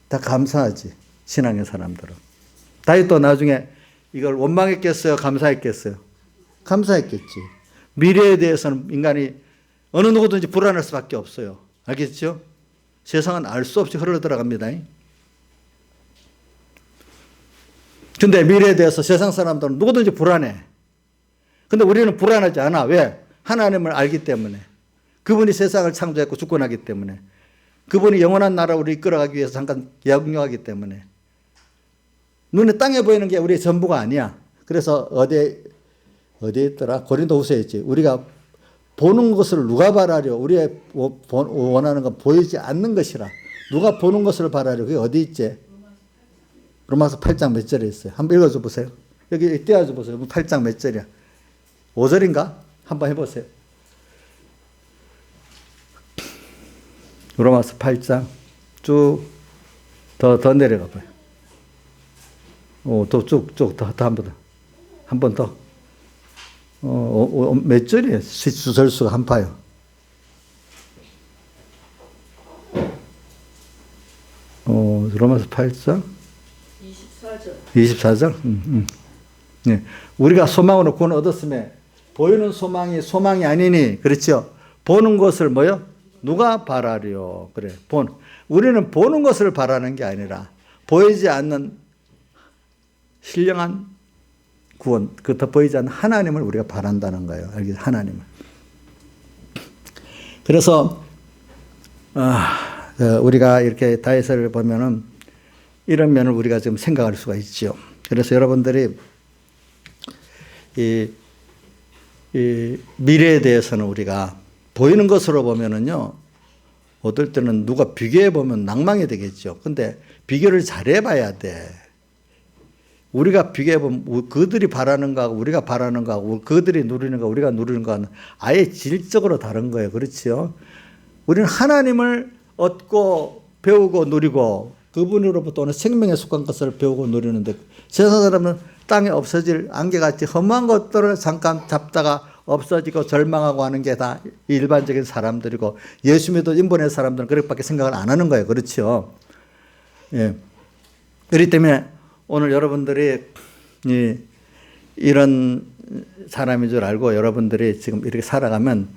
다 감사하지. 신앙의 사람들은. 다윗도 나중에 이걸 원망했겠어요? 감사했겠어요? 감사했겠지. 미래에 대해서는 인간이 어느 누구든지 불안할 수밖에 없어요. 알겠죠? 세상은 알 수 없이 흘러들어갑니다. 근데 미래에 대해서 세상 사람들은 누구든지 불안해. 근데 우리는 불안하지 않아. 왜? 하나님을 알기 때문에. 그분이 세상을 창조했고 주권하기 때문에. 그분이 영원한 나라 우리 이끌어가기 위해서 잠깐 양육하기 때문에. 눈에 땅에 보이는 게 우리의 전부가 아니야. 그래서 어디에 있더라? 고린도후서에 있지. 우리가 보는 것을 누가 바라려? 우리의 원하는 건 보이지 않는 것이라. 누가 보는 것을 바라려? 그게 어디 있지? 로마서 8장 몇 절에 있어요? 한번 읽어줘 보세요. 여기 띄워줘 보세요. 8장 몇 절이야? 5절인가? 한번 해보세요. 로마서 8장 쭉 더 내려가 봐요. 더 쭉 더 한 번 더. 한 번 더. 몇 절이에요? 주절수가 한파요. 로마서 8장 24절. 네. 우리가 소망으로 구원 얻었음에 보이는 소망이 아니니, 그렇죠? 보는 것을 뭐요? 누가 바라려? 그래. 우리는 보는 것을 바라는 게 아니라 보이지 않는 신령한 구원, 더 보이지 않는 하나님을 우리가 바란다는 거예요. 알겠죠? 하나님을. 그래서 우리가 이렇게 다윗을 보면은 이런 면을 우리가 지금 생각할 수가 있죠. 그래서 여러분들이 이 미래에 대해서는 우리가 보이는 것으로 보면은요, 어떨 때는 누가 비교해 보면 낭망이 되겠죠. 근데 비교를 잘해 봐야 돼. 우리가 비교해 보면 그들이 바라는 거하고 우리가 바라는 거하고 그들이 누리는 거 우리가 누리는 거는 아예 질적으로 다른 거예요. 그렇죠? 우리는 하나님을 얻고 배우고 누리고 그분으로부터 오는 생명에 속한 것을 배우고 누리는데, 세상 사람은 땅에 없어질 안개같이 험한 것들을 잠깐 잡다가 없어지고 절망하고 하는 게 다 일반적인 사람들이고, 예수 믿어 인본의 사람들은 그렇게밖에 생각을 안 하는 거예요. 그렇죠? 예. 그렇기 때문에 오늘 여러분들이 이런 사람인 줄 알고 여러분들이 지금 이렇게 살아가면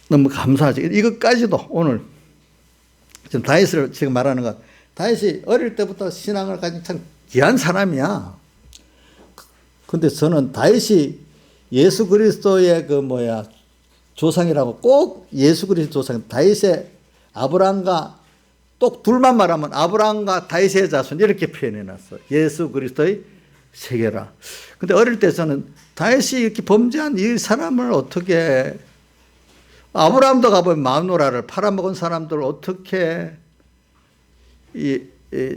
너무 감사하죠. 이것까지도 오늘 지금 다윗을 지금 말하는 것, 다윗이 어릴 때부터 신앙을 가진 참 귀한 사람이야. 근데 저는 다윗이 예수 그리스도의 조상이라고, 꼭 예수 그리스도 조상, 다윗의 아브라함과 또 둘만 말하면 아브라함과 다윗의 자손 이렇게 표현해 놨어. 예수 그리스도의 세계라. 근데 어릴 때 저는 다윗이 이렇게 범죄한 이 사람을 어떻게, 아브라함도 가보면 마누라를 팔아먹은 사람들을 어떻게 이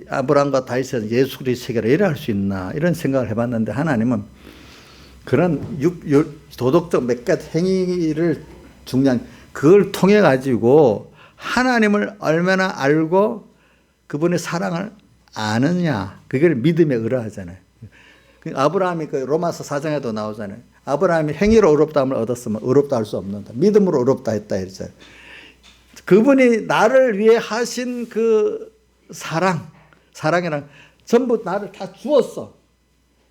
아브라함과 다윗은 예수 그리스도의 세계라 이래 할 수 있나, 이런 생각을 해봤는데, 하나님은 그런 도덕적 몇 가지 행위를 중요한 그걸 통해 가지고 하나님을 얼마나 알고 그분의 사랑을 아느냐, 그걸 믿음에 의뢰하잖아요. 아브라함이 그 로마서 4장에도 나오잖아요. 아브라함이 행위로 의롭다함을 얻었으면 의롭다 할 수 없는다. 믿음으로 의롭다 했다 이랬잖아요. 그분이 나를 위해 하신 그 사랑이랑 전부 나를 다 주었어.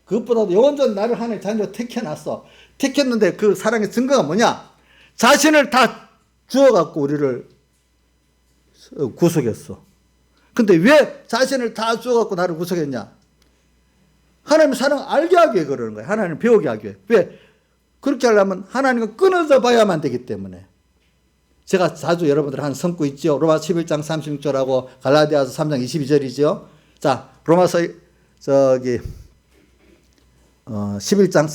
그것보다도 영원전 나를 하나님 자녀로 택해놨어. 택했는데 그 사랑의 증거가 뭐냐? 자신을 다 주어갖고 우리를 구속했어. 근데 왜 자신을 다 주어갖고 나를 구속했냐? 하나님 사랑을 알게 하기 위해 그러는 거예요. 하나님 배우게 하기 위해. 왜? 그렇게 하려면 하나님과 끊어져 봐야만 되기 때문에. 제가 자주 여러분들 한 성구 있죠. 로마 11장 36절하고 갈라디아서 3장 22절이죠. 자, 로마서 11장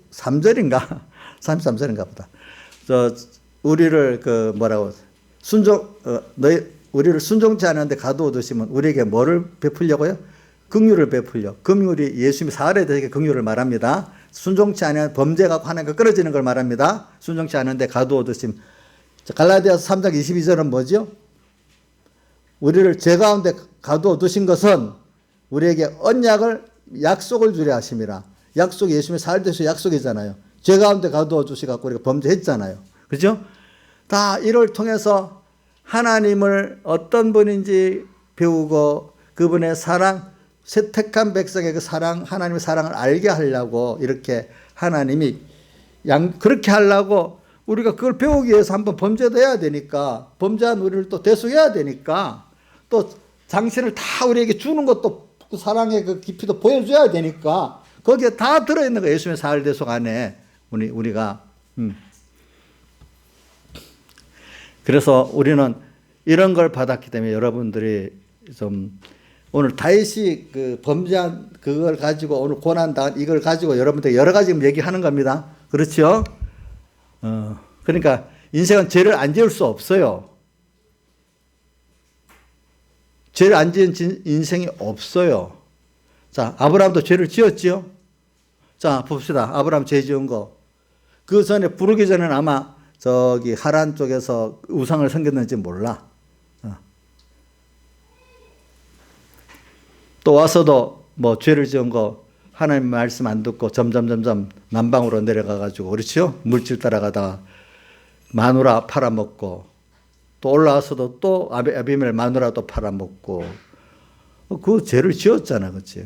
33절인가? 33절인가 보다. 우리를 우리를 순종치 않았는데 가두어두시면 우리에게 뭐를 베풀려고요? 긍휼을 베풀려. 긍휼이 예수님이 사흘에 대해 긍휼을 말합니다. 순종치 않으면 범죄가 하나님과 끊어지는 걸 말합니다. 순종치 않은데 가두어두심. 갈라디아서 3장 22절은 뭐죠? 우리를 죄 가운데 가두어두신 것은 우리에게 언약을 약속을 주려 하심이라. 약속이 예수님의 사흘 되셔 약속이잖아요. 죄 가운데 가두어주시갖고 우리가 범죄했잖아요. 그죠? 다 이를 통해서 하나님을 어떤 분인지 배우고 그분의 사랑, 택한 백성의 그 사랑, 하나님의 사랑을 알게 하려고 이렇게 하나님이 그렇게 하려고 우리가 그걸 배우기 위해서 한번 범죄도 해야 되니까, 범죄한 우리를 또 대속해야 되니까, 또 당신을 다 우리에게 주는 것도 그 사랑의 그 깊이도 보여줘야 되니까 거기에 다 들어있는 거예요. 예수님의 사흘 대속 안에 우리가. 그래서 우리는 이런 걸 받았기 때문에 여러분들이 좀 오늘 다윗이 그 범죄한 그걸 가지고 오늘 고난당한 이걸 가지고 여러분들 여러 가지 얘기하는 겁니다. 그렇죠? 그러니까 인생은 죄를 안 지을 수 없어요. 죄를 안 지은 인생이 없어요. 자, 아브라함도 죄를 지었지요? 자, 봅시다. 아브라함 죄 지은 거. 그 전에 부르기 전에는 아마 저기 하란 쪽에서 우상을 섬겼는지 몰라. 또 와서도 뭐 죄를 지은 거 하나님 말씀 안 듣고 점점 남방으로 내려가가지고, 그렇죠? 물질 따라가다가 마누라 팔아먹고, 또 올라와서도 또 아비멜 마누라도 팔아먹고, 그 죄를 지었잖아, 그렇죠?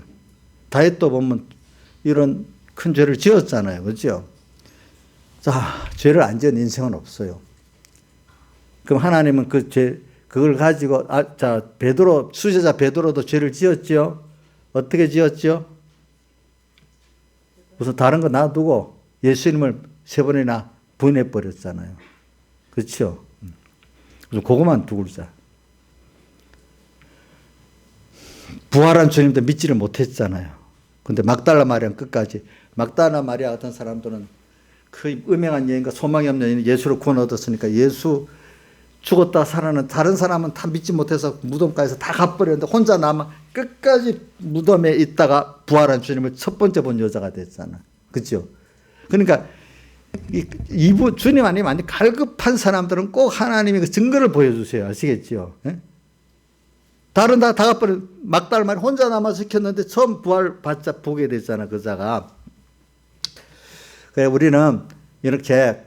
다윗도 보면 이런 큰 죄를 지었잖아요, 그렇죠? 자, 죄를 안 지은 인생은 없어요. 그럼 하나님은 그 죄, 그걸 가지고, 자, 베드로, 수제자 베드로도 죄를 지었죠? 어떻게 지었죠? 무슨 다른 거 놔두고 예수님을 3번이나 부인해버렸잖아요. 그렇죠? 그래서 그것만 두고 자. 부활한 주님도 믿지를 못했잖아요. 근데 막달라 마리아는 끝까지, 막달라 마리아 같은 사람들은 그 음행한 여인과 소망이 없는 여인이 예수를 구원 얻었으니까 예수 죽었다 살아는 다른 사람은 다 믿지 못해서 무덤가에서 다 가버렸는데 혼자 남아 끝까지 무덤에 있다가 부활한 주님을 첫 번째 본 여자가 됐잖아. 그렇죠? 그러니까 이분 주님 아니면 아니 갈급한 사람들은 꼭 하나님이 그 증거를 보여주세요. 아시겠죠? 예? 다른 다 가버린 막달 말이 혼자 남아 지켰는데 처음 부활 받자 보게 됐잖아. 그 자가. 그래 우리는 이렇게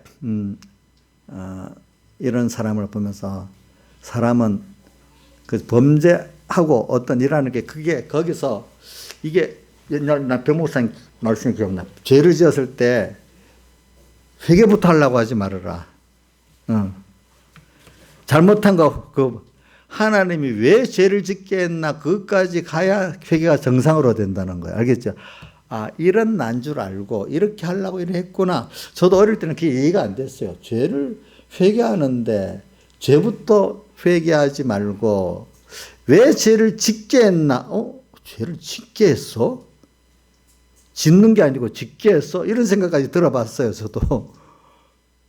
이런 사람을 보면서 사람은 그 범죄하고 어떤 일하는 게 그게 거기서 이게 옛날 나 변호사님 말씀이 기억나. 죄를 지었을 때 회개부터 하려고 하지 말아라. 잘못한 거 그 하나님이 왜 죄를 짓게 했나 그것까지 가야 회개가 정상으로 된다는 거예요. 알겠죠? 아, 이런 난 줄 알고 이렇게 하려고 이래 했구나. 저도 어릴 때는 그게 이해가 안 됐어요. 죄를 회개하는데 죄부터 회개하지 말고 왜 죄를 짓게 했나? 죄를 짓게 했어? 짓는 게 아니고 짓게 했어? 이런 생각까지 들어봤어요, 저도.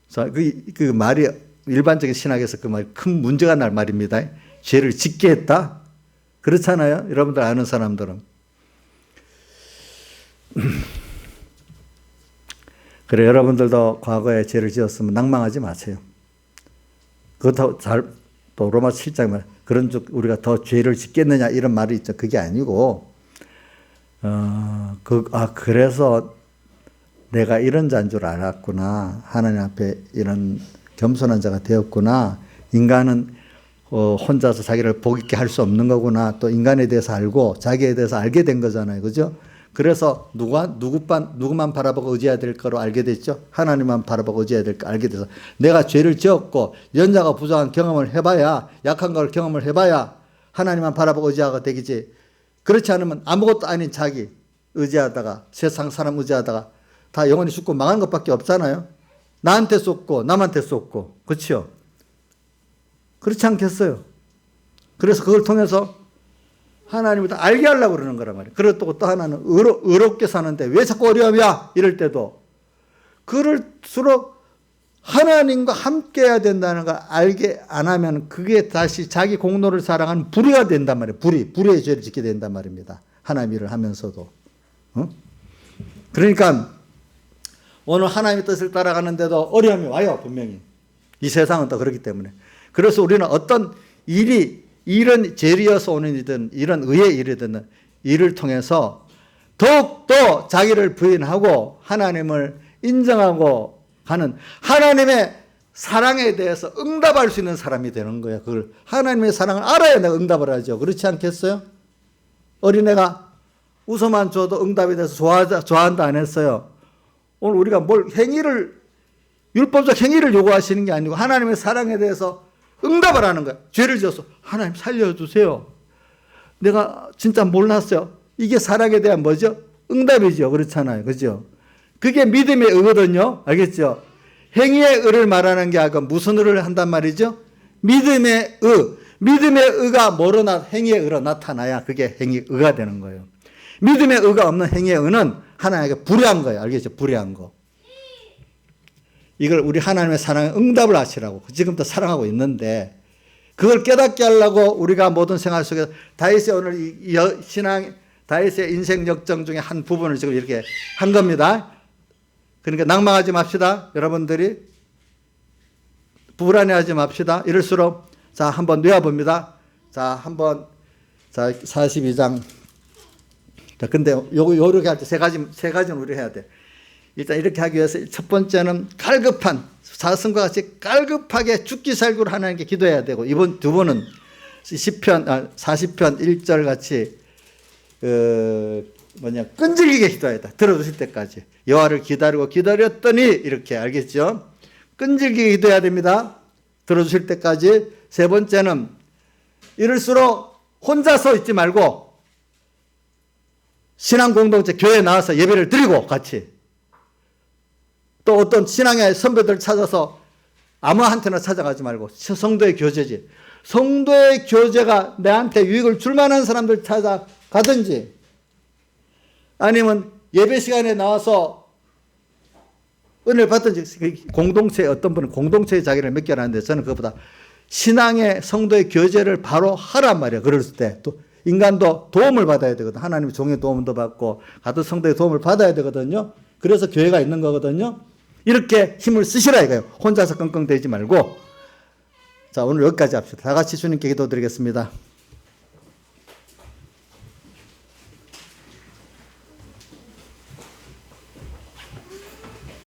자, 그 말이 일반적인 신학에서 그 말이 큰 문제가 날 말입니다. 죄를 짓게 했다? 그렇잖아요? 여러분들 아는 사람들은. 그래, 여러분들도 과거에 죄를 지었으면 낭망하지 마세요. 그것도 또 로마 7장 말, 그런 쪽 우리가 더 죄를 짓겠느냐 이런 말이 있죠. 그게 아니고, 그래서 내가 이런 자인 줄 알았구나. 하나님 앞에 이런 겸손한 자가 되었구나. 인간은 혼자서 자기를 복 있게 할 수 없는 거구나. 또 인간에 대해서 알고 자기에 대해서 알게 된 거잖아요. 그죠? 그래서 누구만 바라보고 의지해야 될 거로 알게 됐죠. 하나님만 바라보고 의지해야 될 거 알게 돼서 내가 죄를 지었고 연약하고 부족한 경험을 해봐야, 약한 걸 경험을 해봐야 하나님만 바라보고 의지하게 되겠지. 그렇지 않으면 아무것도 아닌 자기 의지하다가 세상 사람 의지하다가 다 영원히 죽고 망하는 것밖에 없잖아요. 나한테 쏟고 남한테 쏟고. 그렇죠? 그렇지 않겠어요? 그래서 그걸 통해서 하나님을 다 알게 하려고 그러는 거란 말이에요. 그리고 또 하나는 의롭게 사는데 왜 자꾸 어려움이야? 이럴 때도 그럴수록 하나님과 함께 해야 된다는 걸 알게 안 하면 그게 다시 자기 공로를 사랑하는 불의가 된단 말이에요. 불의의 죄를 짓게 된단 말입니다. 하나님 일을 하면서도. 그러니까 오늘 하나님의 뜻을 따라가는데도 어려움이 와요. 분명히. 이 세상은 또 그렇기 때문에. 그래서 우리는 어떤 이런 죄리어서 오는 일이든 이런 의의 일이든 일을 통해서 더욱더 자기를 부인하고 하나님을 인정하고 가는 하나님의 사랑에 대해서 응답할 수 있는 사람이 되는 거예요. 그걸 하나님의 사랑을 알아야 내가 응답을 하죠. 그렇지 않겠어요? 어린애가 웃어만 줘도 응답에 대해서 좋아한다 안 했어요. 오늘 우리가 율법적 행위를 요구하시는 게 아니고 하나님의 사랑에 대해서 응답을 하는 거야. 죄를 지어서 하나님 살려주세요. 내가 진짜 몰랐어요. 이게 사랑에 대한 뭐죠? 응답이죠. 그렇잖아요. 그죠? 그게 믿음의 의거든요. 알겠죠? 행위의 의를 말하는 게 아니고 무슨 의를 한단 말이죠? 믿음의 의. 믿음의 의가 뭐로 행위의 의로 나타나야 그게 행위 의가 되는 거예요. 믿음의 의가 없는 행위의 의는 하나님에게 불의한 거예요. 알겠죠? 불의한 거. 이걸 우리 하나님의 사랑에 응답을 하시라고 지금도 사랑하고 있는데 그걸 깨닫게 하려고 우리가 모든 생활 속에서 다윗의 오늘 이 신앙 다윗의 인생 역정 중에 한 부분을 지금 이렇게 한 겁니다. 그러니까 낭망하지 맙시다. 여러분들이 불안해하지 맙시다. 이럴수록 자 한번 뇌어봅니다. 자 한번 자 42장. 자 근데 요렇게 할 때 세 가지는 우리 해야 돼. 일단 이렇게 하기 위해서 첫 번째는 갈급한 사슴과 같이 갈급하게 죽기 살기로 하나님께 기도해야 되고, 이번 두 번은 40편 1절 같이 끈질기게 기도해야 돼. 들어주실 때까지. 여호와를 기다리고 기다렸더니 이렇게, 알겠죠? 끈질기게 기도해야 됩니다. 들어주실 때까지. 세 번째는 이럴수록 혼자서 있지 말고 신앙 공동체 교회에 나와서 예배를 드리고 같이, 또 어떤 신앙의 선배들 찾아서 아무한테나 찾아가지 말고 성도의 교제지. 성도의 교제가 내한테 유익을 줄 만한 사람들 찾아가든지, 아니면 예배 시간에 나와서 은혜를 받든지. 공동체, 어떤 분은 공동체의 자기를 맡겨놨는데 저는 그것보다 신앙의 성도의 교제를 바로 하란 말이에요. 그럴 때 또 인간도 도움을 받아야 되거든. 하나님의 종의 도움도 받고 같은 성도의 도움을 받아야 되거든요. 그래서 교회가 있는 거거든요. 이렇게 힘을 쓰시라 이거예요. 혼자서 끙끙대지 말고. 자, 오늘 여기까지 합시다. 다 같이 주님께 기도드리겠습니다.